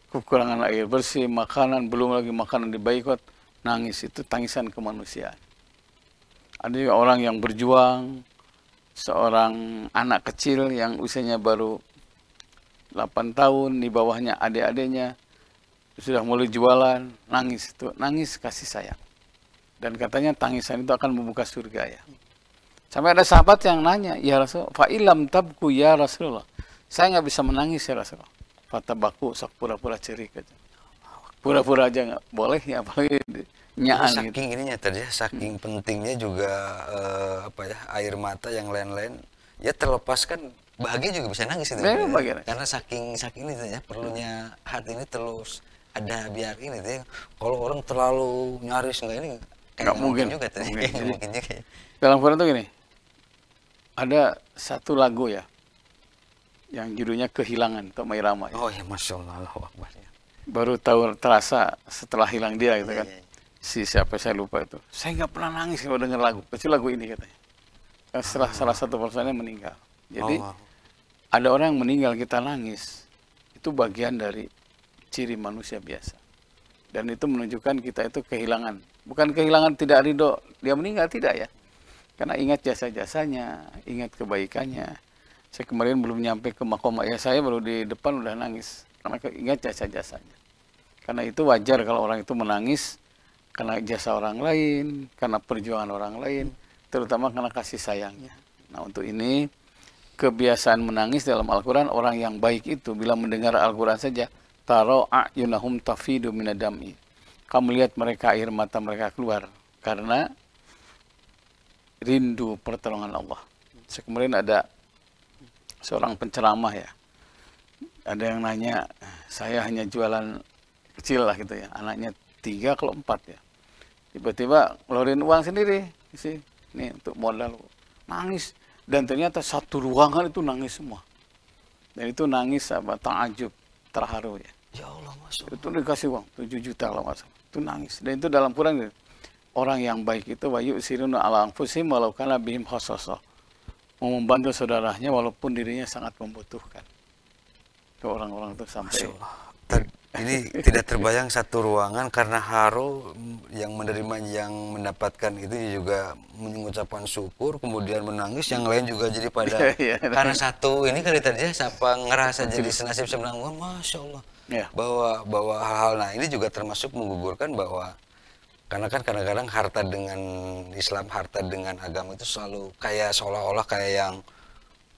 kekurangan air bersih, makanan, belum lagi makanan diboikot, nangis, itu tangisan kemanusiaan. Ada juga orang yang berjuang, seorang anak kecil yang usianya baru 8 tahun, di bawahnya adik-adiknya sudah mulai jualan, nangis, itu nangis kasih sayang. Dan katanya tangisan itu akan membuka surga ya. Sampai ada sahabat yang nanya, ya Rasul, fa'ilam tabku ya Rasulullah. Saya nggak bisa menangis ya Rasulullah. Fatabaku, sok pura-pura cerik aja. Pura-pura aja nggak boleh ya, apalagi nyaan gitu. Saking ininya tadi ya, saking pentingnya juga air mata yang lain-lain. Ya terlepas kan bahagia juga bisa nangis itu. Karena saking ini ya, perlunya hati ini terus ada biar ini tuh. Kalau orang terlalu nyaris nggak mungkin juga tadi. Mungkin juga. Dalam Quran tuh gini, ada satu lagu ya, yang judulnya Kehilangan, Tok Mairama. Oh ya, Masya Allah, Allahu Akbar. Baru tahu terasa setelah hilang dia gitu kan. Si siapa saya lupa itu. Saya nggak pernah nangis kalau dengar lagu, kecuali lagu ini katanya. Setelah salah satu personnya meninggal. Jadi ada orang yang meninggal kita nangis, itu bagian dari ciri manusia biasa. Dan itu menunjukkan kita itu kehilangan. Bukan kehilangan tidak ridho, dia meninggal, tidak ya. Karena ingat jasa-jasanya, ingat kebaikannya. Saya kemarin belum nyampe ke makom ayah saya, baru di depan udah nangis. Karena ingat jasa-jasanya. Karena itu wajar kalau orang itu menangis, karena jasa orang lain, karena perjuangan orang lain, terutama karena kasih sayangnya. Nah untuk ini, kebiasaan menangis dalam Al-Quran, orang yang baik itu bila mendengar Al-Quran saja, taro a'yunahum tafidu minadami. Kamu lihat mereka, air mata mereka keluar karena rindu pertolongan Allah. Kemarin ada seorang penceramah ya, ada yang nanya, saya hanya jualan kecil lah gitu ya, anaknya 3 kalau 4 ya, tiba-tiba ngeluarin uang sendiri sih, nih untuk modal, nangis, dan ternyata satu ruangan itu nangis semua, dan itu nangis apa, ta'ajub, terharu ya. Ya Allah, Masya Allah. Itu dikasih uang 7 juta kalau nggak salah, itu nangis, dan itu dalam Quran gitu. Orang yang baik itu wa yu'siruna ala anfusihim walau kana bihim khassasah, mau membantu saudaranya walaupun dirinya sangat membutuhkan. Itu orang-orang itu sampai ini tidak terbayang satu ruangan karena haru yang menerima, yang mendapatkan itu juga mengucapkan syukur, kemudian menangis, yang lain juga jadi pada Karena satu ini kali tadi ya, siapa ngerasa jadi senasib sebelah, wah Masya Allah. ya. bahwa hal-hal, nah ini juga termasuk menggugurkan bahwa karena kan kadang-kadang harta dengan Islam, harta dengan agama itu selalu kayak seolah-olah kayak yang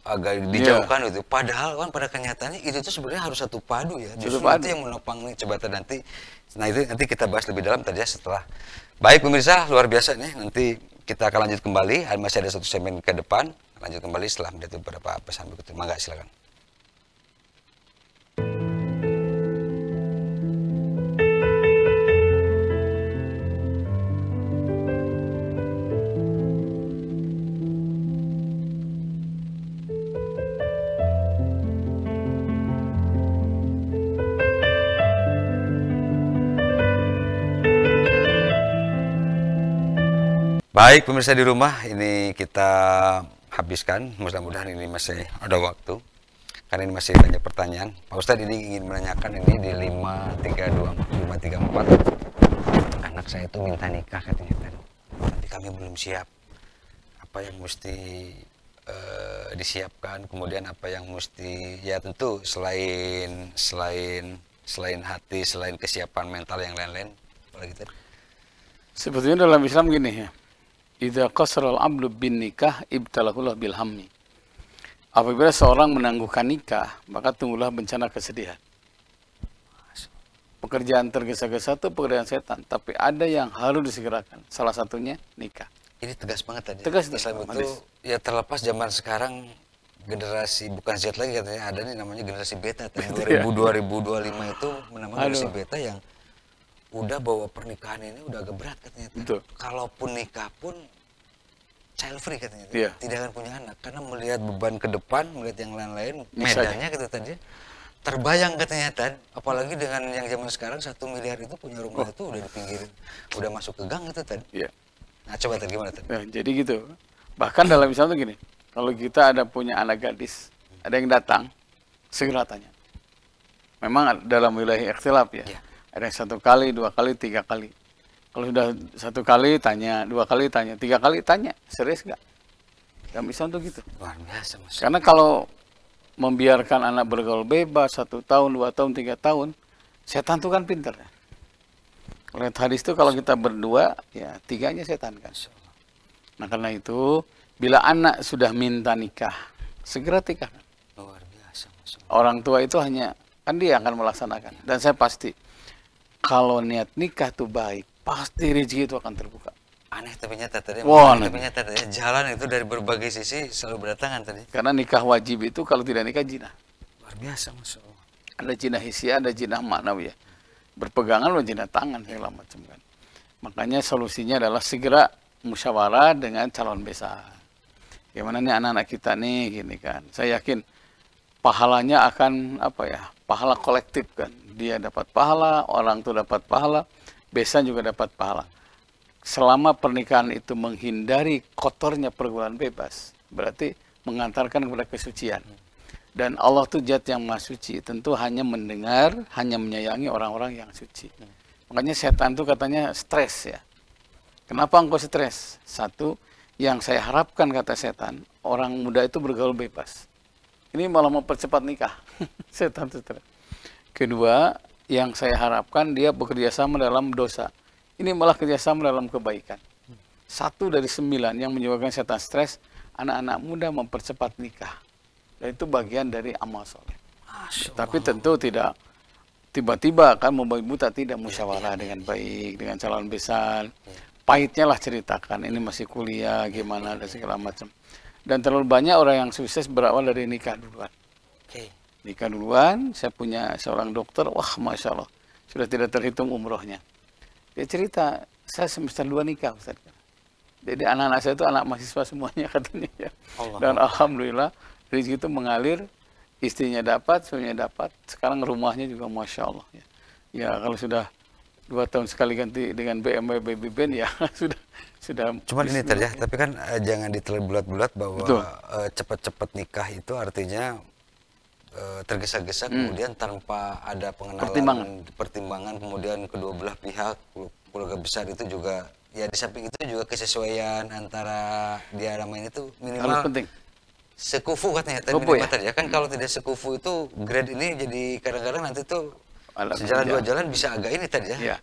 agak dijauhkan gitu. Padahal kan pada kenyataannya itu tuh sebenarnya harus satu padu ya. Justru itu yang menopang nih, coba nanti. Nah itu nanti kita bahas lebih dalam tadi ya setelah. Baik pemirsa, luar biasa nih. Nanti kita akan lanjut kembali. Masih ada satu segmen ke depan. Lanjut kembali setelah melihat beberapa pesan berikut. Mangga silakan. Baik pemirsa di rumah, ini kita habiskan, mudah-mudahan ini masih ada waktu karena ini masih banyak pertanyaan. Pak Ustadz ini ingin menanyakan ini di 534 anak saya itu minta nikah katanya kan, tapi kami belum siap. Apa yang mesti disiapkan, kemudian apa yang mesti, ya tentu selain hati, selain kesiapan mental yang lain-lain, apalagi tadi. Sebetulnya dalam Islam gini ya, idza qasara al-'abdu bin nikah ibtalahullah bil hammi. Apabila seorang menangguhkan nikah, maka tunggulah bencana kesedihan. Pekerjaan tergesa-gesa itu pekerjaan setan, tapi ada yang harus disegerakan. Salah satunya nikah. Ini tegas banget tadi. Tegas Islam itu ya, terlepas zaman sekarang generasi bukan Z lagi katanya, ada nih namanya generasi beta. 2025 itu menamakan generasi beta yang udah bawa pernikahan ini udah agak berat katanya. Kalaupun nikah pun child free katanya, tidak akan punya anak karena melihat beban ke depan, melihat yang lain-lain, medannya gitu tadi. Terbayang katanya Tan, apalagi dengan yang zaman sekarang 1 miliar itu punya rumah itu udah di pinggirin, udah masuk ke gang itu Tan. Nah coba Tan gimana Tan? Jadi gitu. Bahkan dalam Islam tuh gini, kalau kita ada punya anak gadis, ada yang datang, segera tanya. Memang dalam wilayah ikhtilaf ya. Ada yang 1 kali, 2 kali, 3 kali. Kalau sudah 1 kali tanya, 2 kali tanya, 3 kali tanya, serius nggak? Dalam Islam tuh gitu. Luar biasa Mas. Karena kalau membiarkan anak bergaul bebas 1 tahun, 2 tahun, 3 tahun, setan tuh kan pinter. Kalau hadis itu kalau kita berdua, ya 3-nya setan kan. Nah karena itu, bila anak sudah minta nikah, segera nikah. Luar biasa Mas. Orang tua itu hanya, kan dia akan melaksanakan. Dan saya pasti, kalau niat nikah tuh baik, pasti rezeki itu akan terbuka. Aneh tapi nyata tadi. Tapi nyata tadi. Jalan itu dari berbagai sisi selalu berdatangan tadi. Karena nikah wajib itu kalau tidak nikah jinah. Luar biasa Mas. Ada jinah hisiah, ada jinah maknawi ya. Berpegangan loh jinah tangan segala macam kan. Makanya solusinya adalah segera musyawarah dengan calon besan. Gimana nih anak-anak kita nih gini kan. Saya yakin pahalanya akan pahala kolektif kan. Dia dapat pahala, orang tua dapat pahala, besan juga dapat pahala. Selama pernikahan itu menghindari kotornya pergaulan bebas, berarti mengantarkan kepada kesucian. Dan Allah tuh zat yang maha suci, tentu hanya mendengar, hanya menyayangi orang-orang yang suci. Makanya setan tuh katanya stres ya. Kenapa engkau stres? 1, yang saya harapkan kata setan, orang muda itu bergaul bebas. Ini malah mempercepat nikah. Setan itu stres. Kedua, yang saya harapkan dia bekerja sama dalam dosa. Ini malah kerjasama dalam kebaikan. 1 dari 9 yang menyebabkan setan stres, anak-anak muda mempercepat nikah. Dan itu bagian dari amal soleh. Tapi tentu tidak tiba-tiba kan membabi buta, tidak musyawarah dengan baik, dengan calon besan. pahitnya lah ceritakan, ini masih kuliah gimana dan segala macam. Dan terlalu banyak orang yang sukses berawal dari nikah duluan. Nikah duluan, saya punya seorang dokter, wah Masya Allah, sudah tidak terhitung umrohnya. Dia cerita, saya semester 2 nikah Ustaz. Jadi anak-anak saya itu anak mahasiswa semuanya katanya ya. Dan Alhamdulillah rezeki itu mengalir, istrinya dapat, suaminya dapat, sekarang rumahnya juga Masya Allah. Ya kalau sudah 2 tahun sekali ganti dengan BMW baby band ya sudah. Cuman ini tadi ya, tapi kan jangan ditelan bulat-bulat bahwa cepat-cepat nikah itu artinya tergesa-gesa kemudian tanpa ada pengenalan, pertimbangan kemudian kedua belah pihak, keluarga besar itu juga ya, di samping itu juga kesesuaian antara dia namanya itu minimal penting. Sekufu katanya tadi minimal tadi ya kan. Kalau tidak sekufu itu grade ini jadi kadang-kadang nanti tuh sejalan dua jalan bisa agak ini tadi ya.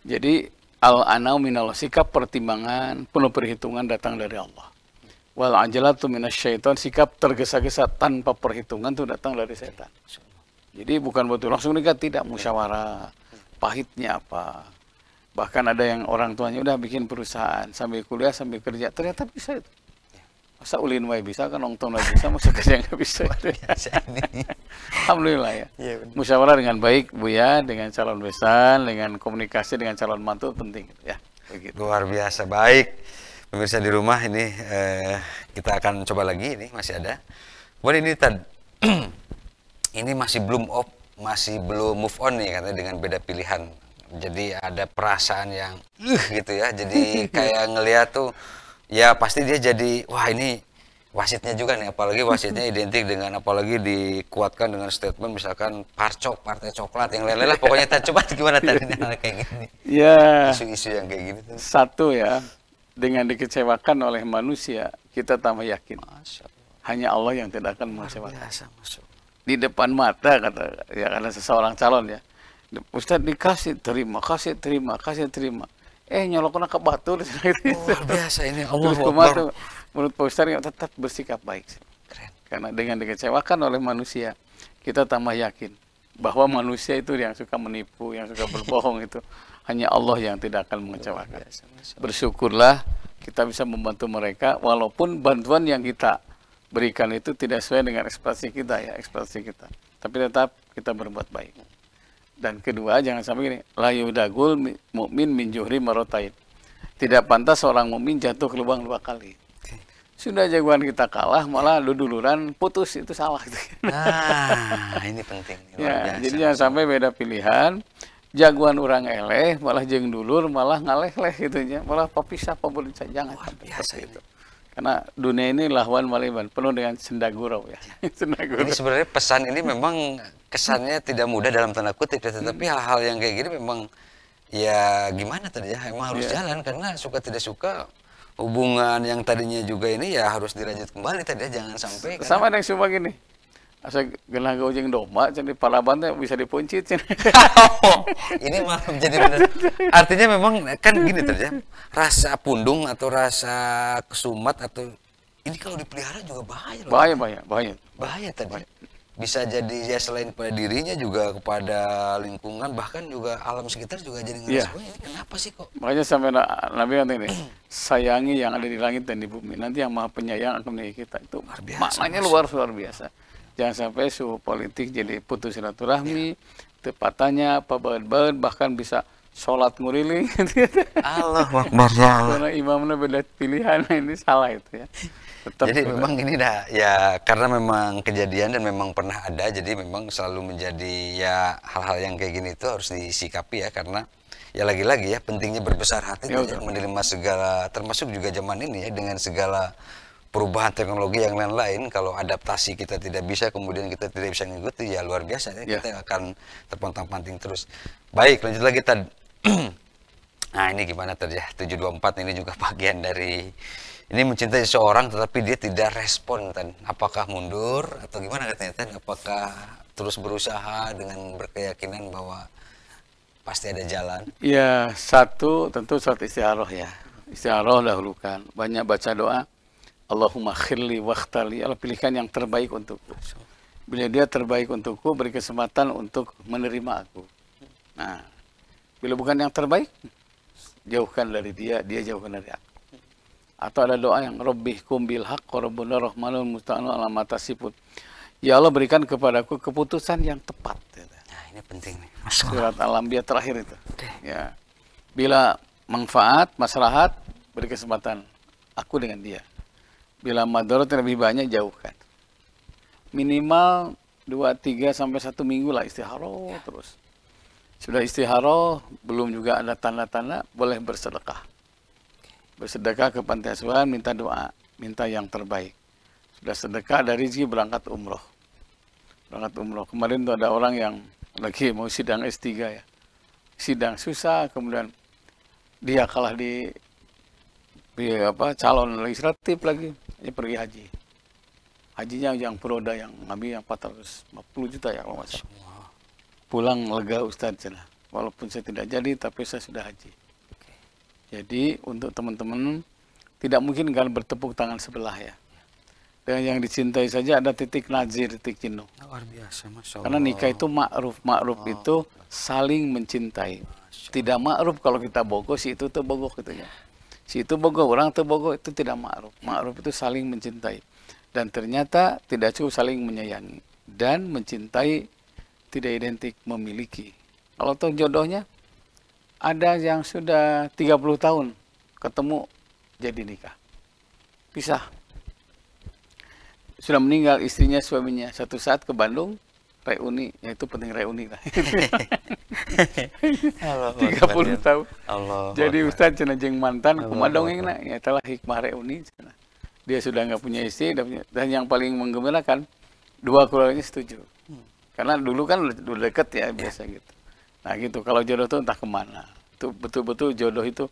Jadi al-anau minallah, sikap pertimbangan penuh perhitungan datang dari Allah. Wal ajalatu minasyaiton, sikap tergesa-gesa tanpa perhitungan itu datang dari setan. Jadi bukan betul langsung nikah, tidak, musyawarah, pahitnya apa. Bahkan ada yang orang tuanya udah bikin perusahaan sambil kuliah sambil kerja, ternyata bisa itu. Masa ulin wae bisa kan, nongton wae bisa, masa kerja nggak bisa. Alhamdulillah ya. Musyawarah dengan baik Buya, dengan calon besan, dengan komunikasi dengan calon mantu penting ya. Begitu. Luar biasa baik. Pemirsa di rumah ini kita akan coba lagi, ini masih ada. Kemudian ini ini masih belum move on nih katanya dengan beda pilihan. Jadi ada perasaan yang gitu ya. Jadi kayak ngeliat tuh ya pasti dia jadi wah ini wasitnya juga nih, apalagi wasitnya identik dengan, apalagi dikuatkan dengan statement misalkan parcok, partai coklat, yang lain-lain lah pokoknya. Coba gimana tadi kayak gini ya, isu-isu yang kayak gini tuh. Satu ya, dengan dikecewakan oleh manusia kita tambah yakin hanya Allah yang tidak akan mengecewakan. Di depan mata kata ya, karena seseorang calon ya, Ustadz dikasih terima, kasih terima, kasih terima, nyoloknya ke batu. Luar biasa ini Allah Akbar. Menurut Pak Ustadz tetap bersikap baik. Keren. Karena dengan dikecewakan oleh manusia, kita tambah yakin bahwa manusia itu yang suka menipu, yang suka berbohong itu hanya Allah yang tidak akan mengecewakan. Bersyukurlah kita bisa membantu mereka, walaupun bantuan yang kita berikan itu tidak sesuai dengan ekspresi kita ya, ekspresi kita. Tapi tetap kita berbuat baik. Dan kedua, jangan sampai gini, la yudagul mu'min min juhri marotain. Tidak pantas seorang mukmin jatuh ke lubang 2 kali. Sudah jagoan kita kalah, malah duluran putus, itu salah. Nah, ini penting. Ya, jadi jangan sampai beda pilihan. Jagoan orang eleh, malah jeng dulur, malah ngaleh-leh gitunya, malah papisah, pabulica, jangan sampai seperti itu. Karena dunia ini lahwan maliban, penuh dengan sendagurau ya. Ini sebenarnya pesan ini memang kesannya tidak mudah dalam tanda kutip, tetapi hal-hal yang kayak gini memang ya gimana tadi ya, emang harus jalan, karena suka tidak suka hubungan yang tadinya juga ini ya harus dirajut kembali tadi ya, jangan sampai. Sama yang cuma gini, asal genah gaujeng domba, jadi palaban bisa dipuncit. Ini malah menjadi benar. Artinya memang kan gini tadi ya, rasa pundung atau rasa kesumat atau ini kalau dipelihara juga bahaya loh. Bahaya tadi. Bahaya. Bisa jadi ya selain pada dirinya juga kepada lingkungan, bahkan juga alam sekitar juga jadi ngerasa ini kenapa sih kok. Makanya sampai Nabi kata ini, sayangi yang ada di langit dan di bumi, nanti yang Maha Penyayang akan menyayangi kita. Itu maknanya luar biasa. Jangan sampai suhu politik jadi putus silaturahmi, tepatnya apa bahan bahkan bisa sholat nguriling. Allahu Akbar ya Allah. Karena imamnya beda pilihan, ini salah itu ya. Tetap jadi memang ini dah ya, karena memang kejadian dan memang pernah ada, jadi memang selalu menjadi ya hal-hal yang kayak gini itu harus disikapi ya, karena ya lagi-lagi ya pentingnya berbesar hati menerima segala, termasuk juga zaman ini ya dengan segala perubahan teknologi yang lain-lain. Kalau adaptasi kita tidak bisa, kemudian kita tidak bisa mengikuti, ya luar biasa ya, kita akan terpontang-panting terus. Baik, lanjut lagi tadi. Nah ini gimana tadi ya, 724 ini juga bagian dari ini mencintai seseorang tetapi dia tidak respon Tan. Apakah mundur atau gimana katanya Tan? Apakah terus berusaha dengan berkeyakinan bahwa pasti ada jalan? Ya, satu tentu saat istikharah ya. Istikharah dahulukan. Banyak baca doa. Allahumma khirli wakhtali, Allah pilihkan yang terbaik untukku. Bila dia terbaik untukku, beri kesempatan untuk menerima aku. Nah, bila bukan yang terbaik, jauhkan dari dia, dia jauhkan dari aku. Atau ada doa yang Rabbihkum bil haqq rabbuna rahmanul musta'anu ala matasifun. Ya Allah, berikan kepadaku keputusan yang tepat. Nah, ini penting nih. Surat Al-Anbiya terakhir itu. Ya. Bila manfaat, maslahat, beri kesempatan aku dengan dia. Bila madarat lebih banyak, jauhkan. Minimal 2, 3 sampai 1 minggu lah istikharah terus. Sudah istikharah, belum juga ada tanda-tanda, boleh bersedekah. Bersedekah ke panti asuhan, minta doa, minta yang terbaik. Sudah sedekah dari rezeki berangkat umroh. Berangkat umroh. Kemarin tuh ada orang yang lagi mau sidang S3 ya. Sidang susah, kemudian dia kalah di calon legislatif lagi, dia pergi haji. Hajinya yang peroda yang ngambil yang 450 juta ya kalau nggak salah. Pulang lega Ustadz cina. Walaupun saya tidak jadi, tapi saya sudah haji. Jadi untuk teman-teman tidak mungkin kan bertepuk tangan sebelah ya. Dengan yang dicintai saja ada titik nazir, titik jenuh. Luar biasa, Masya Allah. Karena nikah itu ma'ruf. Ma'ruf itu saling mencintai. Tidak ma'ruf kalau kita bogoh, si itu tuh bogoh gitu ya. Si itu bogoh, orang tuh bogoh, itu tidak ma'ruf. Ma'ruf itu saling mencintai. Dan ternyata tidak cukup saling menyayangi. Dan mencintai tidak identik memiliki. Kalau tuh jodohnya, ada yang sudah 30 tahun ketemu jadi nikah. Pisah. Sudah meninggal istrinya, suaminya. Satu saat ke Bandung, reuni. Ya itu penting reuni lah. 30 tahun. Jadi Ustadz cina jeung mantan, kumaha dongengna, ya telah hikmah reuni. Cina. Dia sudah nggak punya istri, dan yang paling menggembirakan, dua keluarganya setuju. Karena dulu kan udah deket ya, biasa gitu. Nah gitu, kalau jodoh itu entah kemana. Itu betul-betul jodoh itu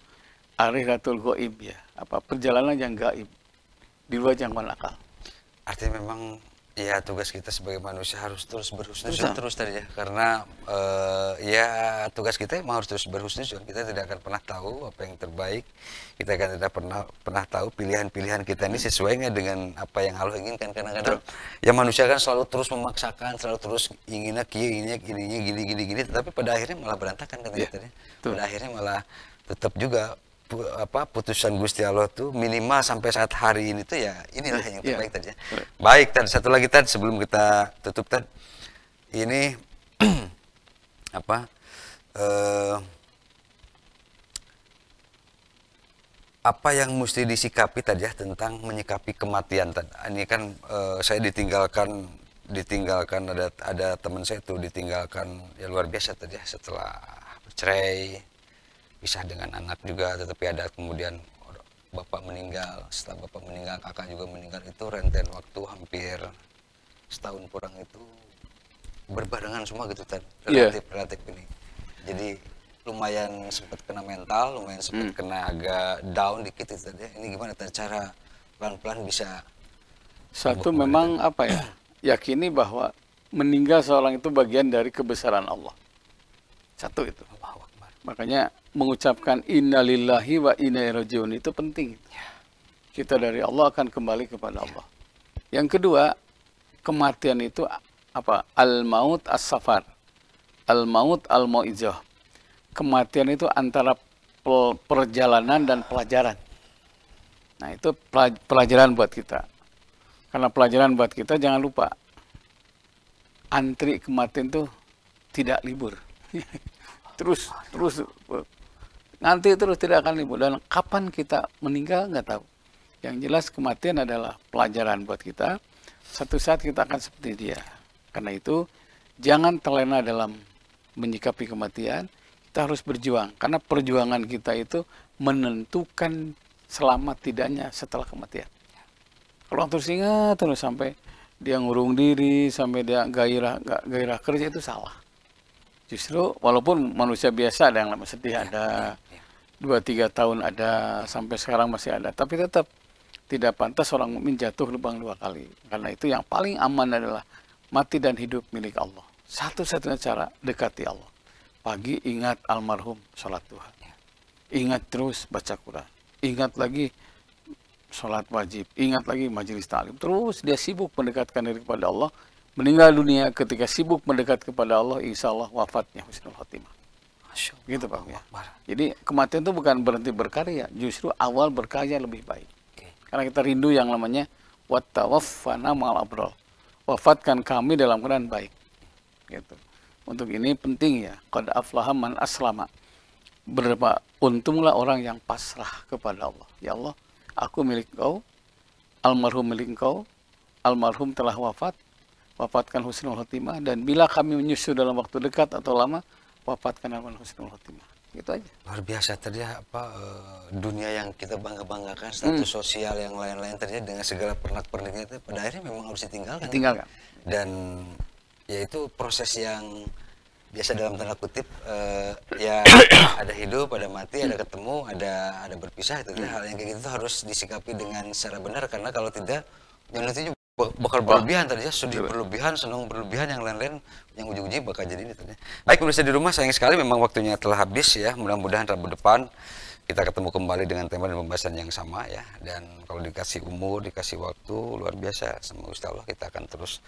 arihatul ghaib ya. Perjalanan yang gaib. Di luar jangkauan akal. Artinya memang ya tugas kita sebagai manusia harus terus berhusnuzon terus tadi ya. Karena ya tugas kita memang harus terus berhusnuzon. Kita tidak akan pernah tahu apa yang terbaik. Kita akan tidak pernah tahu pilihan-pilihan kita ini sesuai nggak dengan apa yang Allah inginkan. Kadang-kadang ya manusia kan selalu terus memaksakan, selalu terus inginnya gini. Tetapi pada akhirnya malah berantakan kan kita ya. Pada akhirnya malah tetap juga putusan Gusti Allah tuh minimal sampai saat hari ini tuh ya inilah yang terbaik tadi ya. Baik, Tad, satu lagi Tad sebelum kita tutup Tad. Ini apa yang mesti disikapi tadi ya tentang menyikapi kematian Tad. Ini kan saya ditinggalkan ada teman saya tuh ditinggalkan ya luar biasa tadi ya setelah bercerai. Pisah dengan anak juga, tetapi ada kemudian bapak meninggal. Setelah bapak meninggal, kakak juga meninggal. Itu renteng waktu hampir setahun kurang itu berbarengan semua gitu Tad. Relatif ini. Jadi lumayan sempat kena mental, lumayan sempat kena agak down dikit itu Tad. Ini gimana Tad cara pelan-pelan bisa? Satu memang yakini bahwa meninggal seorang itu bagian dari kebesaran Allah. Satu itu. Makanya mengucapkan innalillahi wa inna ilaihi rajiun itu penting. Kita dari Allah akan kembali kepada Allah. Yang kedua, kematian itu apa? Al-maut as-safar. Al-maut al-mau'izah. Kematian itu antara perjalanan dan pelajaran. Nah, itu pelajaran buat kita. Karena pelajaran buat kita, jangan lupa antri kematian itu tidak libur. terus nanti terus tidak akan libur, dan kapan kita meninggal nggak tahu. Yang jelas kematian adalah pelajaran buat kita. Satu saat kita akan seperti dia. Karena itu jangan terlena dalam menyikapi kematian. Kita harus berjuang, karena perjuangan kita itu menentukan selamat tidaknya setelah kematian. Kalau terus ingat terus sampai dia ngurung diri, sampai dia gairah kerja, itu salah. Justru walaupun manusia biasa ada yang lama sedih, ada 2-3 tahun ada, sampai sekarang masih ada, tapi tetap tidak pantas orang mukmin jatuh lubang 2 kali. Karena itu yang paling aman adalah mati dan hidup milik Allah. Satu-satunya cara dekati Allah. Pagi ingat almarhum, sholat duha. Ingat terus baca Quran. Ingat lagi sholat wajib. Ingat lagi majelis ta'lim. Terus dia sibuk mendekatkan diri kepada Allah. Meninggal dunia ketika sibuk mendekat kepada Allah, insya Allah wafatnya husnul khotimah. Masya Allah. Gitu Pak ya. Akbar. Jadi kematian itu bukan berhenti berkarya, justru awal berkarya lebih baik. Oke. Karena kita rindu yang namanya wattawaffana ma'al abrar. Wafatkan kami dalam keadaan baik. Gitu. Untuk ini penting ya, qad aflaha man aslama. Untunglah orang yang pasrah kepada Allah. Ya Allah, aku milik Engkau, almarhum milik Engkau, almarhum telah wafat, wafatkan husnul khotimah, dan bila kami menyusul dalam waktu dekat atau lama, wafatkan almarhum husnul khotimah. Gitu aja. Luar biasa tadi dunia yang kita bangga-banggakan, status sosial yang lain-lain ternyata dengan segala pernak-perniknya itu pada akhirnya memang harus ditinggalkan. Tinggalkan. Dan yaitu proses yang biasa dalam tanda kutip ya ada hidup, ada mati, ada ketemu, ada berpisah, itu hal yang kayak gitu tuh harus disikapi dengan secara benar, karena kalau tidak yang nantinya bakal berlebihan tadi ya, sedih berlebihan, senang berlebihan, yang lain-lain yang ujung-ujungnya bakal jadi ini tadi. Baik pemirsa di rumah, sayang sekali memang waktunya telah habis ya. Mudah-mudahan Rabu depan kita ketemu kembali dengan tema dan pembahasan yang sama ya. Dan kalau dikasih umur, dikasih waktu, luar biasa, semoga Insya Allah kita akan terus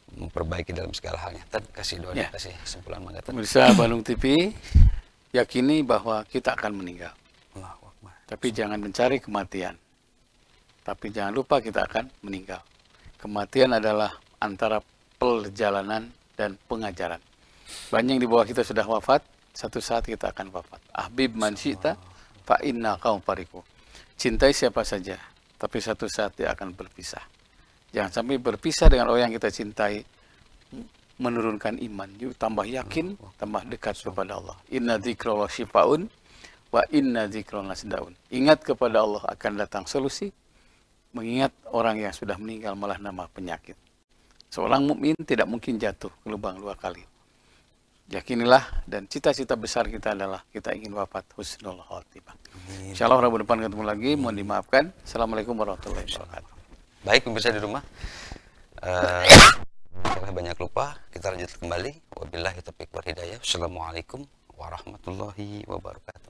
memperbaiki dalam segala halnya. Tad, kasih doa, kasih kesimpulan mangga. Pemirsa Bandung TV, yakini bahwa kita akan meninggal. Allahu Akbar. Tapi jangan mencari kematian. Tapi jangan lupa kita akan meninggal. Kematian adalah antara perjalanan dan pengajaran. Banyak di bawah kita sudah wafat, satu saat kita akan wafat. Ahbib man syi'ta fa inna qaum fariqu. Cintai siapa saja, tapi satu saat dia akan berpisah. Jangan sampai berpisah dengan orang yang kita cintai, menurunkan iman. Yuk tambah yakin, tambah dekat kepada Allah. Inna dzikrallah syifaun wa inna dzikrallah nasdaun. Ingat kepada Allah akan datang solusi. Mengingat orang yang sudah meninggal malah nambah penyakit. Seorang mukmin tidak mungkin jatuh ke lubang 2 kali. Yakinilah, dan cita-cita besar kita adalah kita ingin wafat husnul khotimah. Insyaallah Rabu depan ketemu lagi. Mohon dimaafkan. Assalamualaikum warahmatullahi wabarakatuh. Baik pemirsa di rumah, setelah banyak lupa, kita lanjut kembali. Wabillahi taufiq wal hidayah. Assalamualaikum warahmatullahi wabarakatuh.